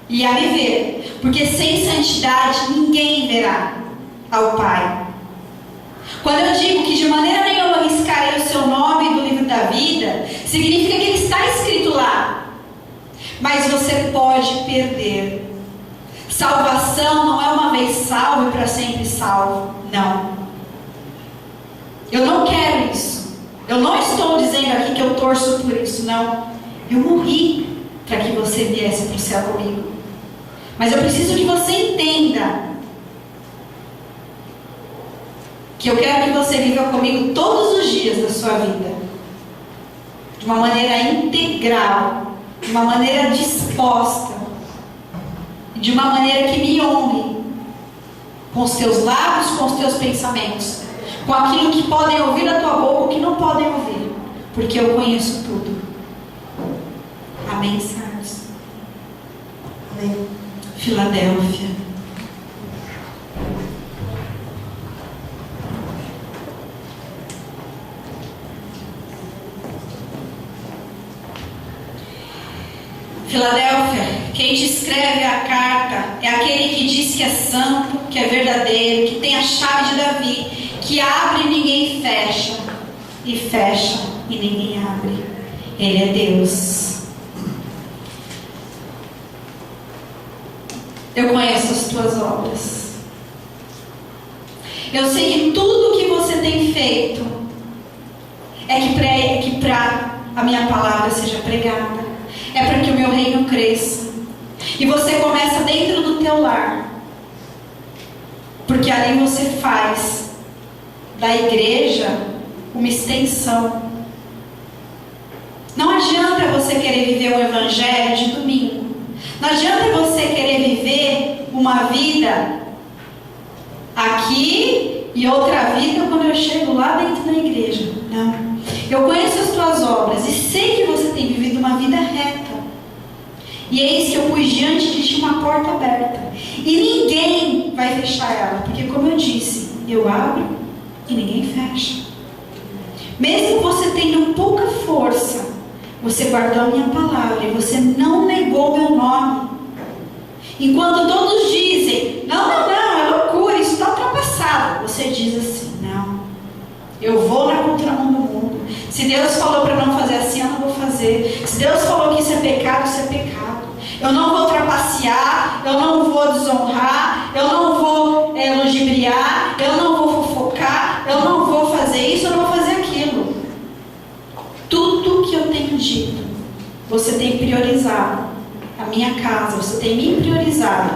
e a me ver. Porque sem santidade ninguém verá ao Pai. Quando eu digo que de maneira nenhuma eu riscarei o seu nome do livro da vida, significa que ele está escrito lá. Mas você pode perder. Salvação não é uma vez salvo e para sempre salvo. Não. Eu não quero isso. Eu não estou dizendo aqui que eu torço por isso, não. Eu morri para que você viesse para o céu comigo. Mas eu preciso que você entenda que eu quero que você viva comigo todos os dias da sua vida, de uma maneira integral, de uma maneira disposta, de uma maneira que me honre, com os teus lábios, com os teus pensamentos, com aquilo que podem ouvir da tua boca, o que não podem ouvir, porque eu conheço tudo. Amém, Sardes? Amém. Filadélfia. Filadélfia, quem te escreve a carta é aquele que diz que é santo, que é verdadeiro, que tem a chave de Davi, que abre e ninguém fecha, e fecha e ninguém abre. Ele é Deus. Eu conheço as tuas obras. Eu sei que tudo que você tem feito é que para a minha palavra seja pregada. É para que o meu reino cresça. E você começa dentro do teu lar. Porque ali você faz da igreja uma extensão. Não adianta você querer viver o evangelho de domingo. Não adianta você querer viver uma vida aqui e outra vida quando eu chego lá dentro da igreja. Não. Eu conheço as tuas obras e sei que você tem vivido uma vida reta. E eis que eu pus diante de ti uma porta aberta. E ninguém vai fechar ela. Porque como eu disse, eu abro e ninguém fecha. Mesmo você tendo pouca força, você guardou a minha palavra e você não negou meu nome. Enquanto todos dizem, não, é loucura, isso está ultrapassado. Você diz assim, não, eu vou na contramão do mundo. Se Deus falou para não fazer assim, eu não vou fazer. Se Deus falou que isso é pecado, isso é pecado. Eu não vou trapacear, eu não vou desonrar, eu não vou ludibriar, eu não vou fofocar, eu não vou fazer isso, eu não vou fazer aquilo. Tudo que eu tenho dito, você tem priorizado a minha casa, você tem me priorizado,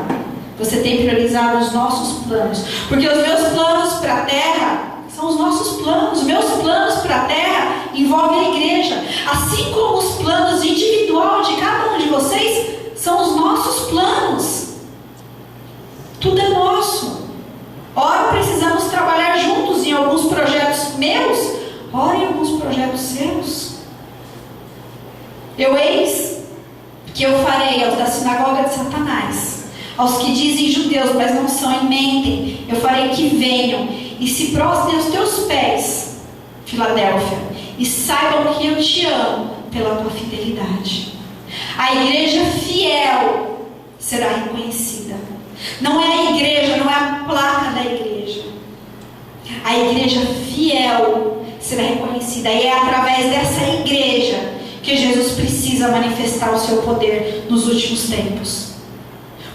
você tem priorizado os nossos planos. Porque os meus planos para a terra são os nossos planos. Meus planos para a terra envolvem a igreja. Assim como os planos individual de cada um de vocês são os nossos planos. Tudo é nosso. Ora, precisamos trabalhar juntos em alguns projetos meus, ora em alguns projetos seus. Eis que eu farei aos da sinagoga de Satanás, aos que dizem judeus, mas não são e mentem, eu farei que venham e se prostrem aos teus pés, Filadélfia, e saibam que eu te amo pela tua fidelidade. A igreja fiel será reconhecida. Não é a igreja, não é a placa da igreja. A igreja fiel será reconhecida. E é através dessa igreja que Jesus precisa manifestar o seu poder nos últimos tempos.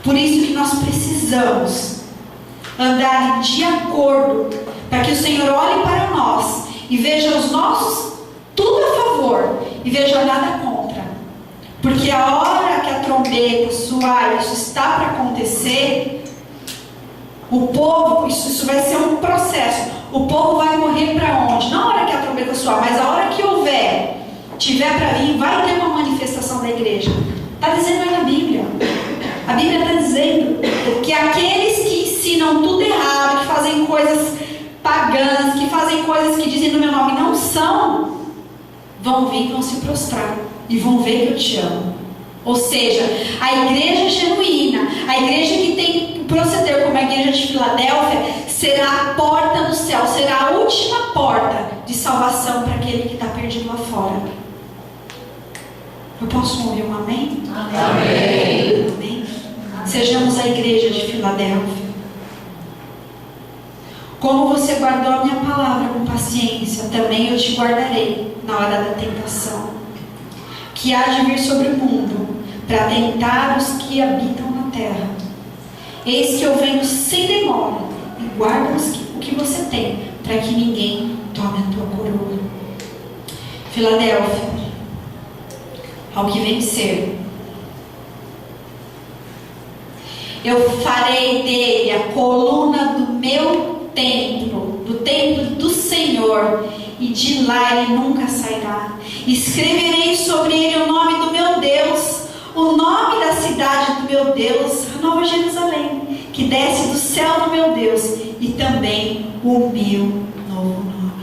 Por isso que nós precisamos andar de acordo, para que o Senhor olhe para nós e veja os nossos tudo a favor e veja nada contra. Porque a hora que a trombeta soar, isso está para acontecer, o povo, isso vai ser um processo. O povo vai morrer para onde? Não a hora que a trombeta soar, mas a hora que houver tiver para vir, vai ter uma manifestação da igreja. Está dizendo aí na Bíblia. A Bíblia está dizendo que aqueles que ensinam tudo errado, que fazem coisas pagãs, que fazem coisas que dizem no meu nome não são, vão vir e vão se prostrar e vão ver que eu te amo. Ou seja, a igreja genuína, a igreja que tem proceder como a igreja de Filadélfia, será a porta do céu, será a última porta de salvação para aquele que está perdido lá fora. Eu posso ouvir um amém? Amém. Amém. Sejamos a igreja de Filadélfia. Como você guardou a minha palavra com paciência, também eu te guardarei na hora da tentação, que há de vir sobre o mundo, para tentar os que habitam na terra. Eis que eu venho sem demora, e guarda o que você tem, para que ninguém tome a tua coroa. Filadélfia, ao que vencer, eu farei dele a coluna do meu templo, do templo do Senhor, e de lá ele nunca sairá. Escreverei sobre ele o nome do meu Deus, o nome da cidade do meu Deus, a Nova Jerusalém, que desce do céu do meu Deus, e também o meu novo nome.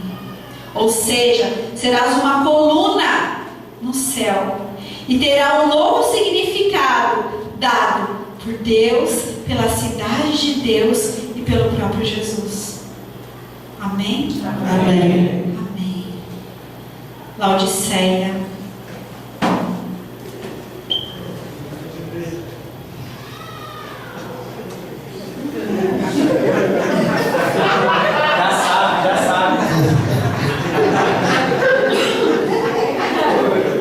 Ou seja, serás uma coluna no céu, e terá um novo significado dado por Deus, pela cidade de Deus e pelo próprio Jesus. Amém? Amém. Amém. Laodiceia. Já sabe.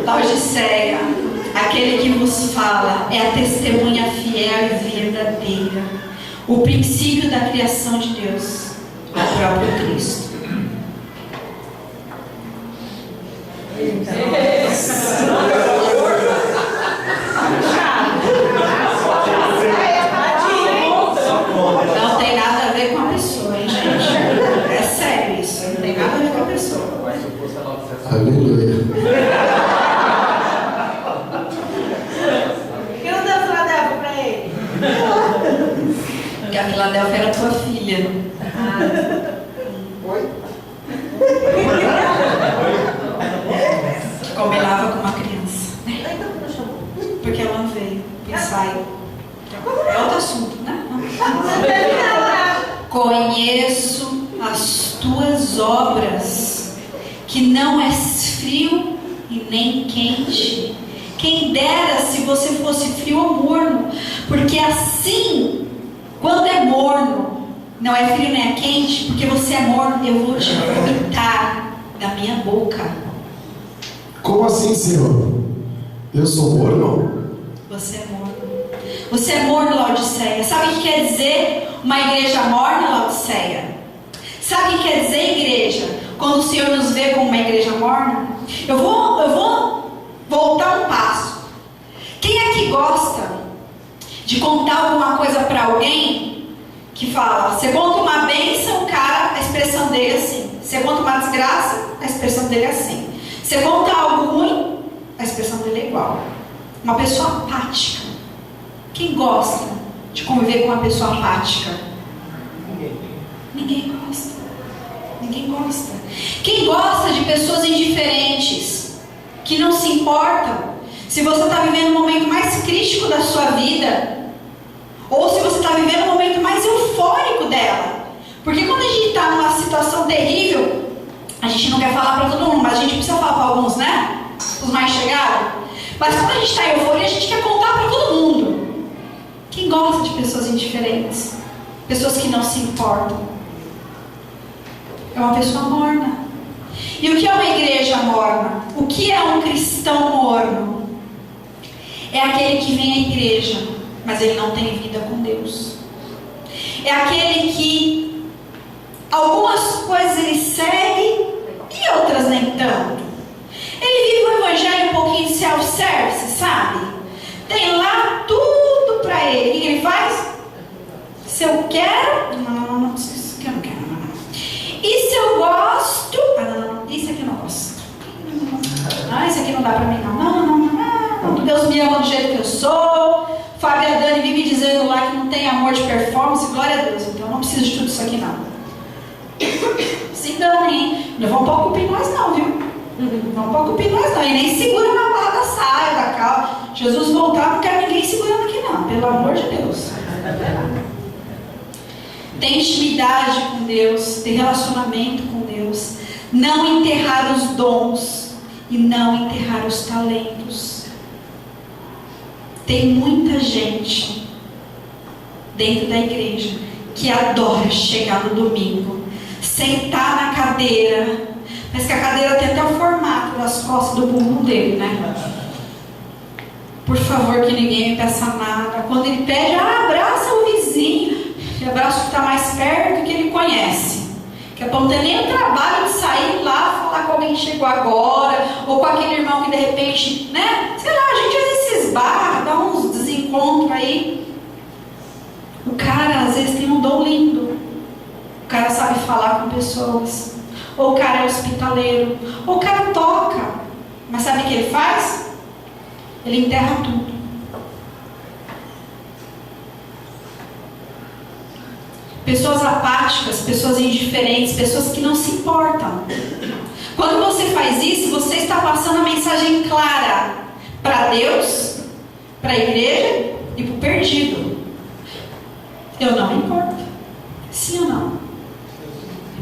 Laodiceia, aquele que vos fala é a testemunha fiel e verdadeira, o princípio da criação de Deus, o próprio Cristo. Não tem nada a ver com a pessoa, hein, gente? É sério isso, não tem nada a ver com a pessoa. Mas se eu fosse ela, você Aleluia. Por que não deu Filadélfia pra ele? Porque a Filadélfia era tua filha. Combinava com uma criança. Então não chamou. Porque ela veio pensar. É outro assunto, né? Conheço as tuas obras, que não és frio e nem quente. Quem dera se você fosse frio ou morno, porque assim, quando é morno, não é frio nem é quente, porque você é morno, eu vou te vomitar da minha boca. Como assim, Senhor? Eu sou morno? Você é morno. Você é morno, Laodiceia. Sabe o que quer dizer uma igreja morna, Laodiceia? Sabe o que quer dizer, igreja, quando o Senhor nos vê como uma igreja morna? Eu vou voltar um passo. Quem aqui gosta de contar alguma coisa para alguém que fala, você conta uma bênção, cara, a expressão dele é assim. Você conta uma desgraça, a expressão dele é assim. Você conta algo ruim, a expressão dele é igual. Uma pessoa apática. Quem gosta de conviver com uma pessoa apática? Ninguém gosta. Ninguém gosta. Quem gosta de pessoas indiferentes, que não se importam se você está vivendo o momento mais crítico da sua vida, ou se você está vivendo o momento mais eufórico dela? Porque quando a gente está numa situação terrível, a gente não quer falar para todo mundo, mas a gente precisa falar para alguns, né? Os mais chegados. Mas quando a gente está em euforia, a gente quer contar para todo mundo. Quem gosta de pessoas indiferentes? Pessoas que não se importam? É uma pessoa morna. E o que é uma igreja morna? O que é um cristão morno? É aquele que vem à igreja, mas ele não tem vida com Deus. É aquele que algumas coisas ele segue e outras nem tanto. Ele vive o evangelho um pouquinho de self-service, sabe? Tem lá tudo pra ele. O que ele faz? Se eu quero, não, isso aqui eu não quero, não. E se eu gosto, não, isso aqui eu não gosto. Isso aqui dá pra mim não. Não. Deus me ama do jeito que eu sou. Fábio e a Dani vivem dizendo lá que não tem amor de performance. Glória a Deus. Então eu não preciso de tudo isso aqui não. Se danem, hein? Não vão pôr culpa em nós não, viu? Não pôr culpa em nós não. E nem segura na barra da saia, da calça. Jesus voltar, não quer ninguém segurando aqui não. Pelo amor de Deus. Tem intimidade com Deus, tem relacionamento com Deus. Não enterrar os dons e não enterrar os talentos. Tem muita gente dentro da igreja que adora chegar no domingo, sentar na cadeira, mas que a cadeira tem até o formato das costas do bumbum dele, né? Por favor, que ninguém me peça nada. Quando ele pede, abraça o vizinho. E abraça o que está mais perto, que ele conhece. Que é para não ter nem o trabalho de sair lá, falar com alguém que chegou agora, ou com aquele irmão que de repente, né? Sei lá, a gente às vezes se esbarra, dá uns desencontros aí. O cara às vezes tem um dom lindo. O cara sabe falar com pessoas. Ou o cara é hospitaleiro. Ou o cara toca. Mas sabe o que ele faz? Ele enterra tudo. Pessoas apáticas, pessoas indiferentes, pessoas que não se importam. Quando você faz isso, você está passando a mensagem clara para Deus, para a igreja e para o perdido. Eu não me importo. Sim ou não?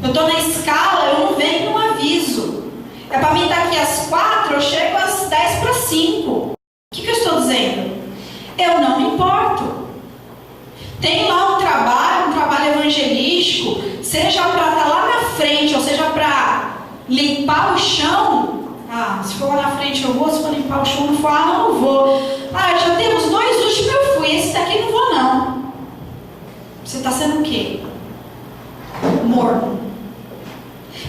Eu estou na escala, eu não venho num aviso. É para mim estar aqui às 4, eu chego às 10 para 5. O que eu estou dizendo? Eu não me importo. Tem lá um trabalho evangelístico, seja para estar lá na frente, ou seja para limpar o chão. Se for lá na frente eu vou, se for limpar o chão não for, não vou. Já temos 2 últimos que eu fui, esse daqui não vou não. Você está sendo o quê? Morno.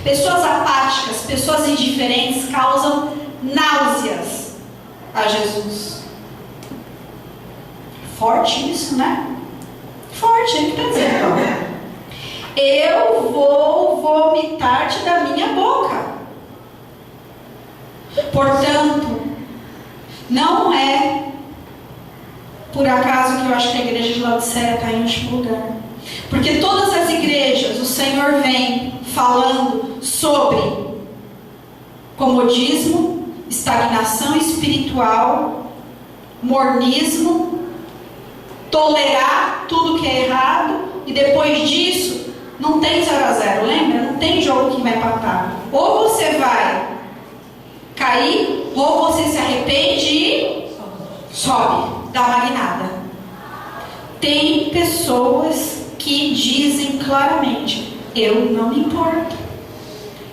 Pessoas apáticas, pessoas indiferentes causam náuseas a Jesus. Forte isso, né? Forte, ele está dizendo: eu vou vomitar-te da minha boca. Portanto, não é por acaso que eu acho que a igreja de Laodiceia está em último lugar. Porque todas as igrejas, o Senhor vem falando sobre comodismo, estagnação espiritual, mornismo, tolerar tudo que é errado, e depois disso não tem 0 a 0, lembra? Não tem jogo que vai empatar. Ou você vai cair, ou você se arrepende e sobe, dá uma guinada. Tem pessoas que dizem claramente: eu não me importo.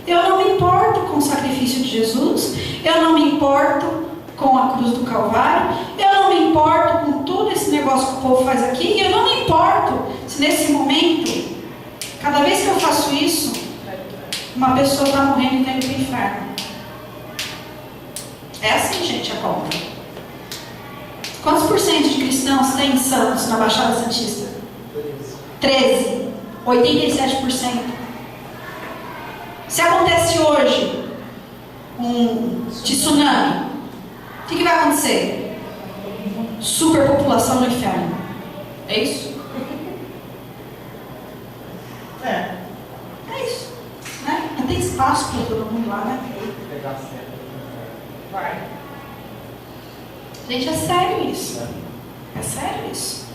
Eu não me importo com o sacrifício de Jesus, eu não me importo com a cruz do Calvário, eu não me importo com todo esse negócio que o povo faz aqui, e eu não me importo se nesse momento, cada vez que eu faço isso, uma pessoa está morrendo e está indo para o inferno. É assim, gente, a conta. Quantos por cento de cristãos tem em Santos, na Baixada Santista? 13. 87%. Se acontece hoje um tsunami, o que vai acontecer? Superpopulação no inferno. É isso? É isso, né? Não tem espaço para todo mundo lá, né? Vai. Gente, é sério isso. É sério isso.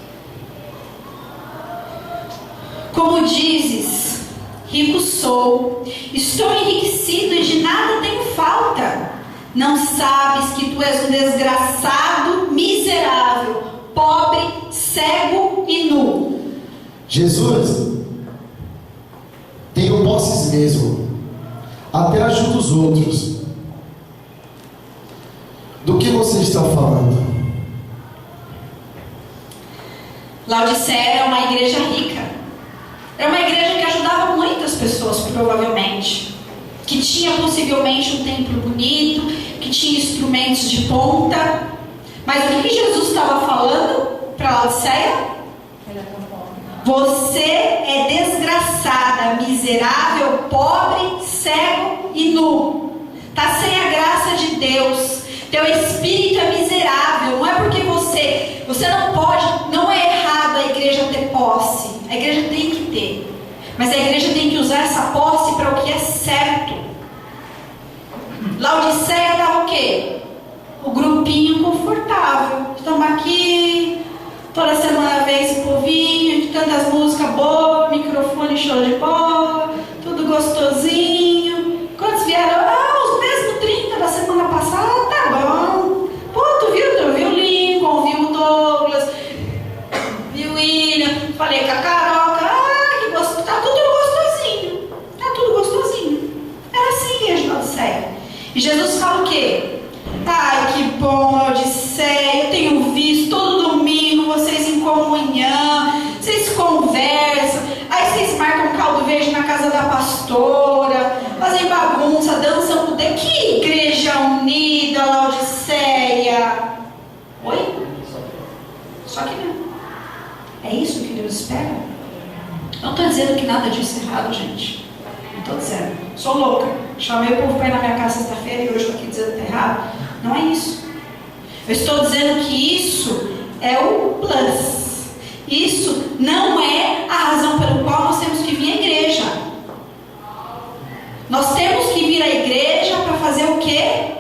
Como dizes, rico sou, estou enriquecido e de nada tenho falta. Não sabes que tu és um desgraçado, miserável, pobre, cego e nu. Jesus, tenho posses mesmo, até ajudo os outros. Do que você está falando? Laodiceia é uma igreja rica. Era uma igreja que ajudava muitas pessoas, provavelmente. Que tinha possivelmente um templo bonito, que tinha instrumentos de ponta. Mas o que Jesus estava falando para Laodiceia? Você é desgraçada, miserável, pobre, cego e nu. Está sem a graça de Deus. Teu espírito é miserável. Não é porque você não pode, não é errado a igreja ter posse. A igreja tem que ter. Mas a igreja tem que usar essa posse para o que é certo. Laodiceia estava o quê? O grupinho confortável. Estamos aqui, toda semana vem esse povinho, canta as músicas boas, microfone show de bola, tudo gostosinho. Quantos vieram? Os mesmos 30 da semana passada, tá bom. Pô, tu viu o Lincoln, viu o Douglas, viu o William, falei com a Carol, que gostoso, tá tudo gostosinho. Tá tudo gostosinho. Era assim, igreja de Laodiceia. E Jesus fala o quê? Ai, que bom, Laodiceia, eu tenho visto todo domingo vocês em comunhão, vocês conversam, aí vocês marcam caldo verde na casa da pastora, fazem bagunça, dançam com Deus. Que igreja unida, Laodiceia! Oi? Só que não. É isso que Deus espera? Não estou dizendo que nada disso é errado, gente. Não estou dizendo. Sou louca. Chamei o povo para ir na minha casa sexta-feira e hoje estou aqui dizendo que está errado. Não é isso. Eu estou dizendo que isso é o plus. Isso não é a razão pelo qual nós temos que vir à igreja. Nós temos que vir à igreja para fazer o quê?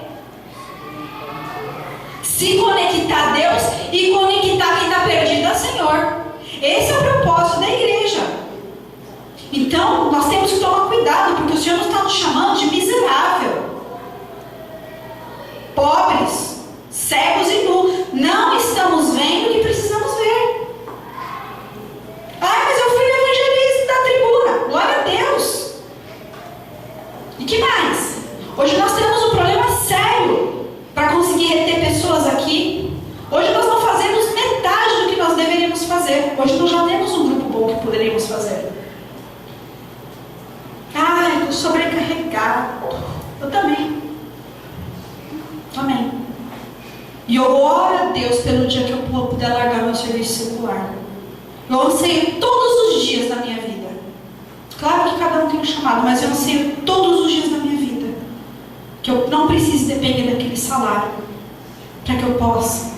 Se conectar a Deus e conectar quem está perdido ao Senhor. Esse é o propósito da igreja. Então, nós temos que tomar cuidado, porque o Senhor não está nos chamando de miserável, pobres, cegos e nus. Não estamos vendo o que precisamos ver. Mas eu fui evangelista da tribuna. Glória a Deus. E que mais? Hoje nós temos um problema sério para conseguir reter pessoas aqui. Hoje nós não fazemos metade do que nós deveríamos fazer. Hoje nós já temos um grupo bom que poderíamos fazer. Estou sobrecarregado. Eu também. Amém. E eu oro a Deus pelo dia que eu puder largar meu serviço secular. Eu anseio todos os dias da minha vida. Claro que cada um tem um chamado, mas eu anseio todos os dias da minha vida que eu não precise depender daquele salário, para que eu possa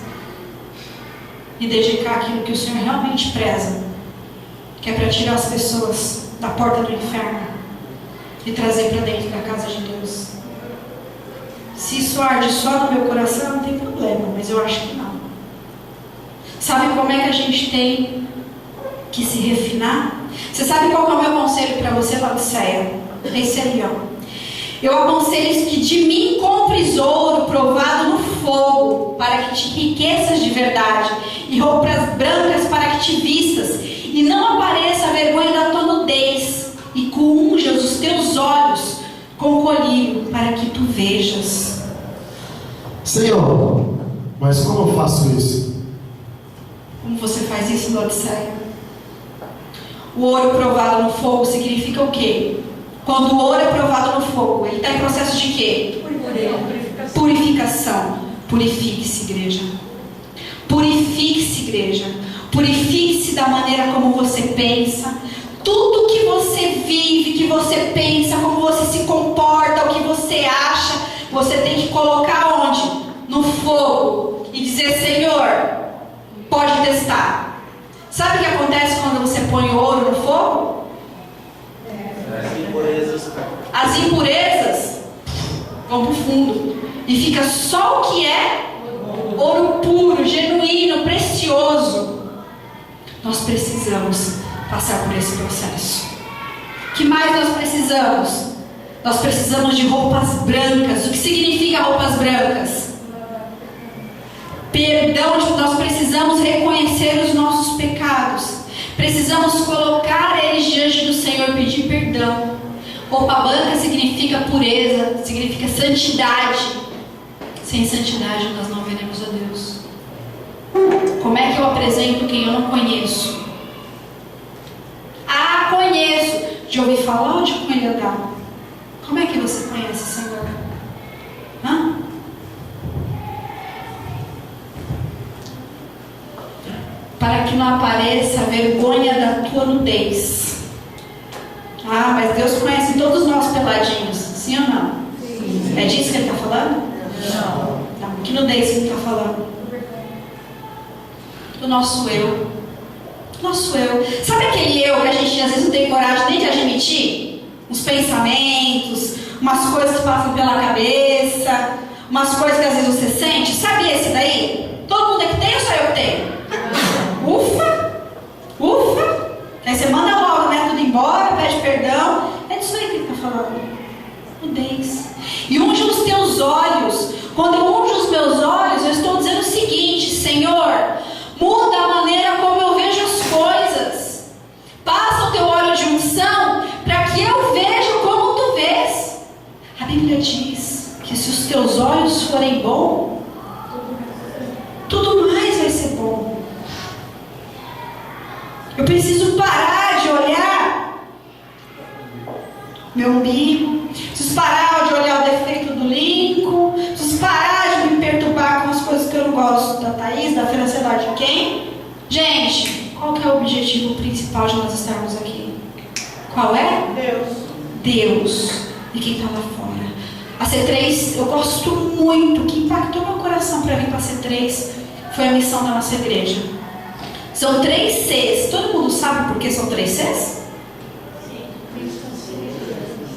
me dedicar àquilo que o Senhor realmente preza, que é para tirar as pessoas da porta do inferno e trazer para dentro da casa de Deus. Se isso arde só no meu coração, não tem problema, mas eu acho que não. Sabe como é que a gente tem que se refinar? Você sabe qual é o meu conselho para você, Laodiceia? Esse ali, ó. Eu aconselho que de mim compres ouro provado no fogo, para que te enriqueças de verdade, e roupas brancas para que te vistas, e não apareça a vergonha da tua nudez, e unjas os teus olhos com colírio, para que tu vejas. Senhor, mas como eu faço isso? Como você faz isso, Laodiceia? O ouro provado no fogo significa o quê? Quando o ouro é provado no fogo, ele está em processo de quê? Purificação. Purifique-se, igreja. Purifique-se, igreja. Purifique-se da maneira como você pensa. Tudo que você vive, que você pensa, como você se comporta, o que você acha, você tem que colocar onde? No fogo. E dizer, Senhor, pode testar. Sabe o que acontece quando você põe ouro no fogo? As impurezas vão para o fundo e fica só o que é ouro puro, genuíno, precioso. Nós precisamos passar por esse processo. O que mais nós precisamos? Nós precisamos de roupas brancas. O que significa roupas brancas? Perdão. Nós precisamos reconhecer os nossos pecados. Precisamos colocar eles diante do Senhor, pedir perdão. Roupa branca significa pureza, significa santidade. Sem santidade nós não veremos a Deus. Como é que eu apresento quem eu não conheço? Conheço. De ouvir falar ou de com ele andar? Como é que você conhece, Senhor? Para que não apareça a vergonha da tua nudez. Mas Deus conhece todos nós peladinhos. Sim ou não? Sim. É disso que ele está falando? Não. Não. Que nudez que ele está falando? Do nosso eu. Nosso eu. Sabe aquele eu que a gente às vezes não tem coragem nem de admitir? Uns pensamentos, umas coisas que passam pela cabeça, umas coisas que às vezes você sente. Sabe esse daí? Todo mundo aqui tem ou só eu que tenho? Ufa! Ufa! Aí você manda logo, né? Tudo embora, pede perdão. É disso aí que ele está falando. Nudez. E unge os teus olhos. Quando eu unjo os meus olhos, eu estou dizendo o seguinte: Senhor, muda a maneira como eu vejo as coisas. Passa o teu óleo de unção para que eu veja como tu vês. A Bíblia diz que se os teus olhos forem bons, tudo mais vai ser bom. Eu preciso parar de olhar meu umbigo, preciso parar de olhar o defeito do Lincoln, preciso parar de me perturbar com as coisas que eu não gosto da Thaís, da Fran, sei lá de quem. Gente, qual que é o objetivo principal de nós estarmos aqui? Qual é? Deus e quem está lá fora. A C3, eu gosto muito, o que impactou meu coração para vir para a C3 foi a missão da nossa igreja. São 3 Cs. Todo mundo sabe por que são 3 Cs?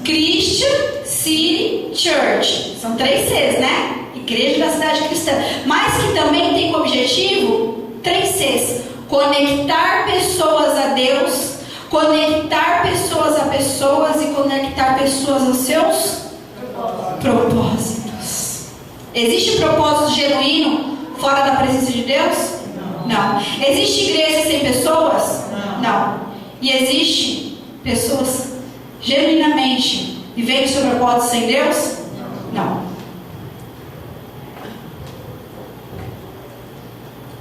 Christian, City, Church. São 3 Cs, né? Igreja da cidade cristã. Mas que também tem como objetivo 3 Cs. Conectar pessoas a Deus, conectar pessoas a pessoas e conectar pessoas aos seus propósitos. Existe propósito genuíno fora da presença de Deus? Não. Existe igreja sem pessoas? Não. E existe pessoas genuinamente vivendo seu propósito sem Deus? Não.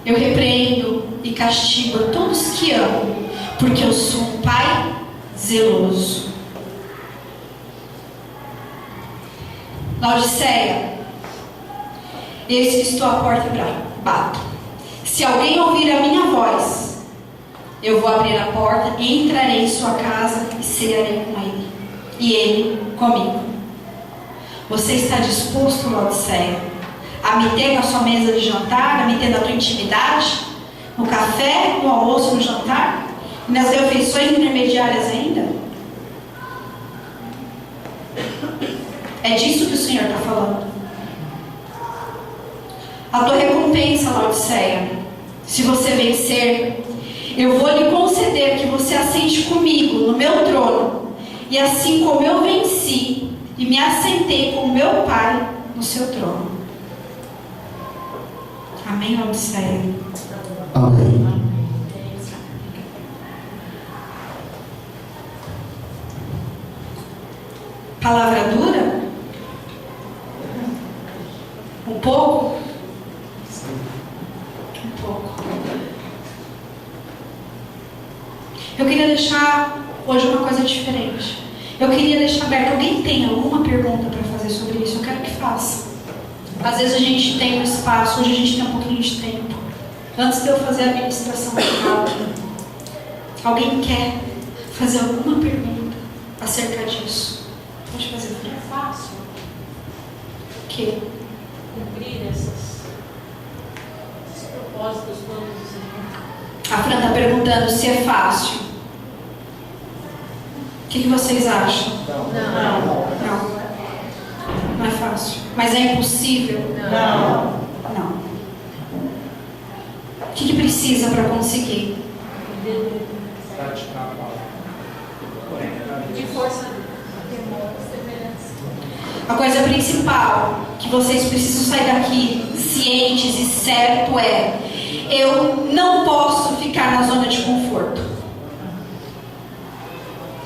Eu repreendo e castigo a todos que amo, porque eu sou um pai zeloso. Laodiceia, eis que estou à porta e bato. Se alguém ouvir a minha voz, eu vou abrir a porta e entrarei em sua casa e cearei com ele, e ele comigo. Você está disposto, Laodiceia, a me ter na sua mesa de jantar, a me ter na tua intimidade, no café, no almoço, no jantar, e nas refeições intermediárias ainda? É disso que o Senhor está falando. A tua recompensa, Laodiceia, se você vencer, eu vou lhe conceder que você assente comigo no meu trono, e assim como eu venci e me assentei com meu Pai no seu trono. Amém, Laodiceia? Amém. Palavra dura? Um pouco? Um pouco. Eu queria deixar hoje uma coisa diferente. Eu queria deixar aberto. Alguém tem alguma pergunta para fazer sobre isso? Eu quero que faça. Às vezes a gente tem um espaço, hoje a gente tem um pouquinho de tempo. Antes de eu fazer a ministração final, alguém quer fazer alguma pergunta acerca disso? Pode fazer. É fácil O quê? cumprir esses propósitos todos do Senhor. A Fran está perguntando se é fácil. O que vocês acham? Não. Não é fácil. Mas é impossível? Não. O que precisa para conseguir? De força. A coisa principal que vocês precisam sair daqui cientes e certo é: eu não posso ficar na zona de conforto.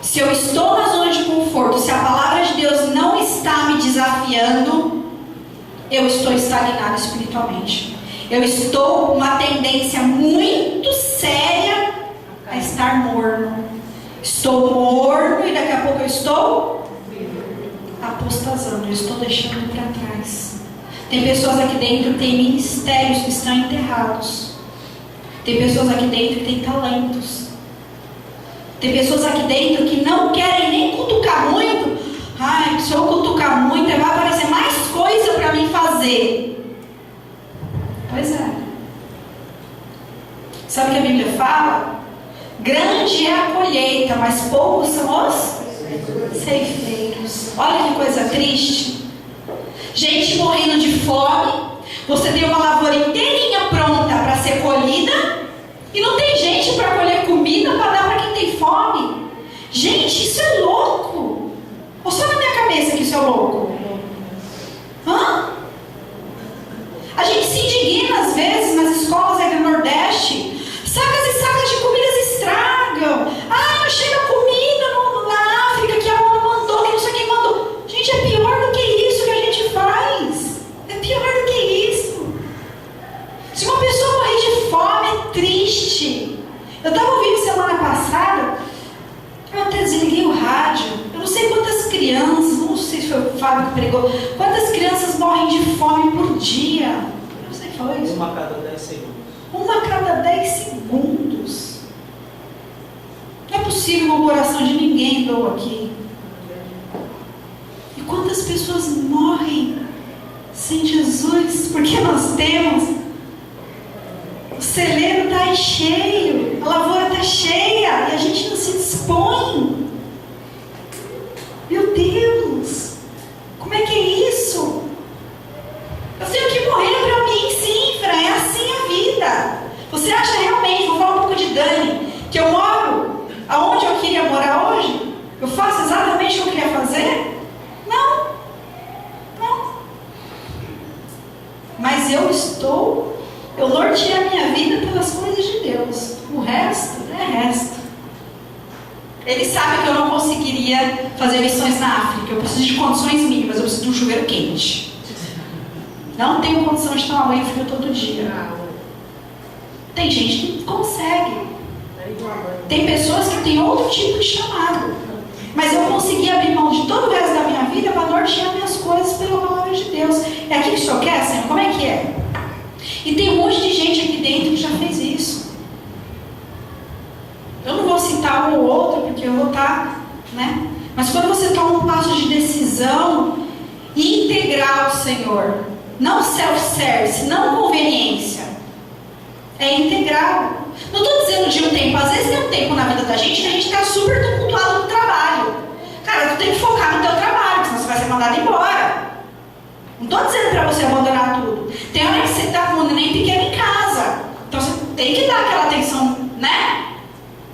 Se eu estou na zona de conforto, se a palavra de Deus não está me desafiando, eu estou estagnado espiritualmente. Eu estou com uma tendência muito séria a estar morno. Estou morno e daqui a pouco eu estou apostasando, eu estou deixando para trás. Tem pessoas aqui dentro que têm ministérios que estão enterrados. Tem pessoas aqui dentro que têm talentos. Tem pessoas aqui dentro que não querem nem cutucar muito. Ai, se eu cutucar muito, vai aparecer mais coisa para mim fazer. Pois é. Sabe o que a Bíblia fala? Grande é a colheita, mas poucos são os ceifeiros. Olha que coisa triste. Gente morrendo de fome. Você tem uma lavoura inteirinha pronta para ser colhida e não tem gente para colher comida para dar para quem tem fome. Gente, isso é louco. Ou só na minha cabeça que isso é louco? Hã? A gente se indigna às vezes nas escolas aí do Nordeste. Sacas e sacas de comidas estragam. Ah, não chega comida na África que a ONU mandou, que não sei quem mandou. Gente, é pior do que isso que a gente faz. É pior do que isso. Se uma pessoa morrer de fome, é triste. Eu estava ouvindo semana passada, eu até desliguei o rádio. Eu não sei quantas crianças, não sei se foi o Fábio que pregou, quantas crianças morrem de fome por dia. Eu não sei que falou isso. Uma a cada 10 segundos. Uma a cada 10 segundos. Não é possível uma oração de ninguém doa aqui. E quantas pessoas morrem sem Jesus? Porque nós temos. O celeiro está cheio, a lavoura está cheia e a gente não se dispõe. Meu Deus, como é que é isso? Eu tenho que morrer para mim, sim, Fran, é assim a vida. Você acha realmente, vou falar um pouco de Dani, que eu moro aonde eu queria morar hoje? Eu faço exatamente o que eu queria fazer? Não. Mas eu norteei a minha vida pelas coisas de Deus. O resto é resto. Ele sabe que eu não conseguiria fazer missões na África. Eu preciso de condições mínimas, eu preciso de um chuveiro quente. Não tenho condição de tomar banho frio todo dia. Tem gente que consegue. Tem pessoas que têm outro tipo de chamado. Mas eu consegui abrir mão de todo o resto da minha vida para nortear minhas coisas pela palavra de Deus. É aqui que o Senhor quer, Senhor? Como é que é? E tem um monte de gente aqui dentro que já fez isso. Eu não vou citar um ou outro, porque eu vou estar, né? Mas quando você toma um passo de decisão integral, Senhor, não self-service, não conveniência, é integral. Não estou dizendo de um tempo, às vezes tem um tempo na vida da gente que a gente está super tumultuado no trabalho. Cara, tu tem que focar no teu trabalho, senão você vai ser mandado embora. Não estou dizendo para você abandonar tudo. Tem hora que você está com um neném pequeno em casa, então você tem que dar aquela atenção, né?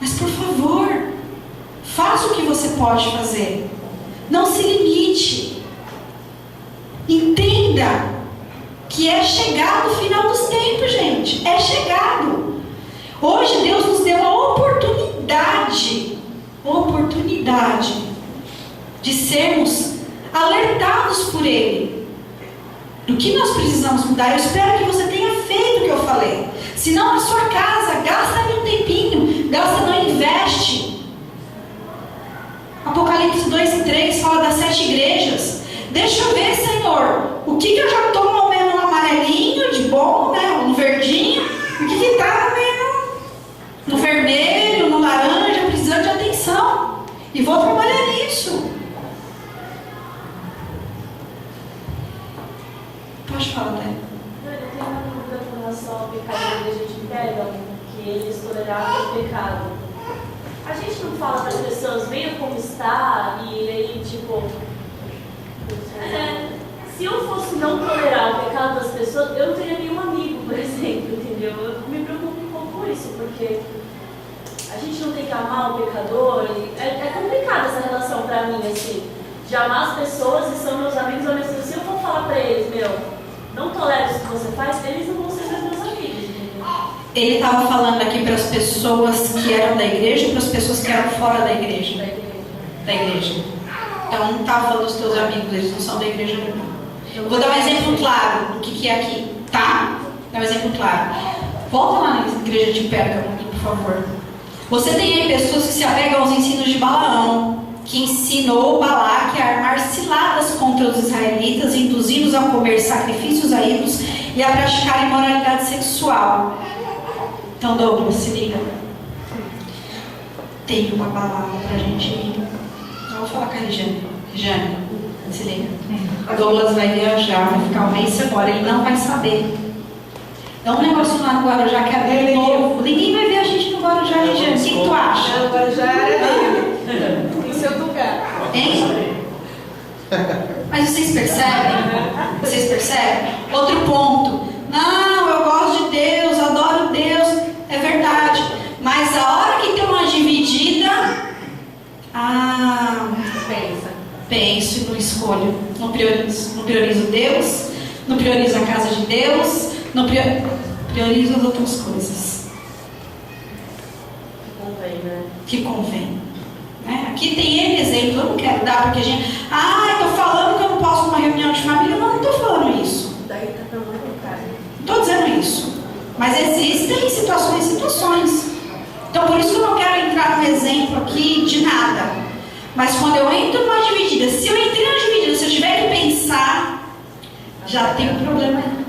Mas por favor, faça o que você pode fazer. Não se limite. Entenda que é chegado o final dos tempos, gente. É chegado. Hoje Deus nos deu a oportunidade de sermos alertados por Ele do que nós precisamos mudar. Eu espero que você tenha feito o que eu falei. Se não, na sua casa, gasta ali um tempinho, gasta, não investe. Apocalipse 2:3 fala das 7 igrejas. Deixa eu ver, Senhor, o que eu já estou no meio no amarelinho, de bom, né, no verdinho, e o que está no vermelho, no laranja, precisando de atenção. E vou trabalhar nisso. Pode falar, né? Eu tenho uma dúvida com relação ao pecado da igreja de Pérgamo, que eles toleravam o pecado. A gente não fala para as pessoas, venham como está, e aí, tipo... se eu fosse não tolerar o pecado das pessoas, eu não teria nenhum amigo, por exemplo, entendeu? Eu me preocupo um pouco com isso, porque a gente não tem que amar o pecador. É complicada essa relação para mim, assim, de amar as pessoas e são meus amigos, ou mesmo se eu for falar para eles, não tolero isso que você faz, eles não vão ser meus amigos, entendeu? Ele estava falando aqui para as pessoas que eram da igreja e para as pessoas que eram fora da igreja. Da igreja. Então não estava falando dos teus amigos, eles não são da igreja nenhuma. Eu vou dar um exemplo claro do que é aqui, tá? Dá um exemplo claro. Volta lá na igreja de Pérgamo, por favor. Você tem aí pessoas que se apegam aos ensinos de Balaão, que ensinou Balaque a armar ciladas contra os israelitas, induzindo-os a comer sacrifícios a ídolos e a praticar imoralidade sexual. Então, Douglas, se liga. Tem uma palavra pra gente ir. Eu vou falar com a Regiane. Regiane, se liga. O Douglas vai viajar, vai ficar um mês agora, ele não vai saber. É um negócio lá no Guarujá que é bem novo. Ninguém vai ver a gente no Guarujá, Regiane. O que tu acha? Agora já era dele. Em seu lugar. Hein? Mas vocês percebem? Vocês percebem? Outro ponto. Não, eu gosto de Deus, adoro Deus. É verdade. Mas a hora que tem uma dividida, penso e não escolho. Não priorizo Deus, não priorizo a casa de Deus, não priorizo as outras coisas. Convém, né? Que convém. Né? Aqui tem N exemplo, eu não quero dar porque a gente. Eu estou falando que eu não posso numa reunião de família, não estou falando isso. Daí tá pelo contrário. Não estou dizendo isso. Mas existem situações e situações. Então por isso que eu não quero entrar no exemplo aqui de nada. Mas quando eu entro numa dividida, se eu entrei numa dividida, se eu tiver que pensar, já tem um problema aí.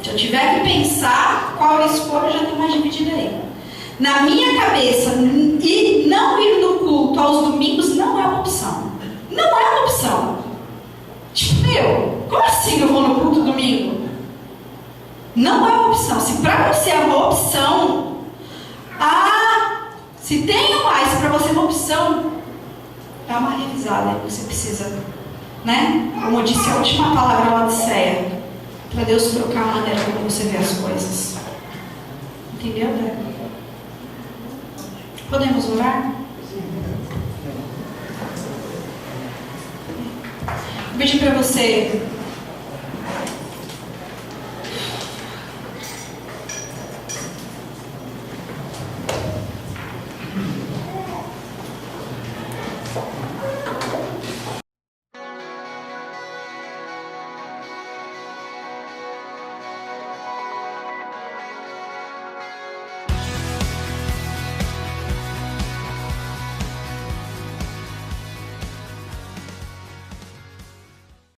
Se eu tiver que pensar qual eu escolho, já tem uma dividida aí. Na minha cabeça, e não ir no culto aos domingos não é uma opção. Não é uma opção. Tipo, como assim eu vou no culto domingo? Não é uma opção. Se para você é uma opção, se tem mais para você uma opção, é uma revisada que você precisa, né? Como eu disse, a última palavra lá de Odisseia, para Deus trocar a maneira como você vê as coisas. Entendeu, né? Podemos orar? Vou pedir para você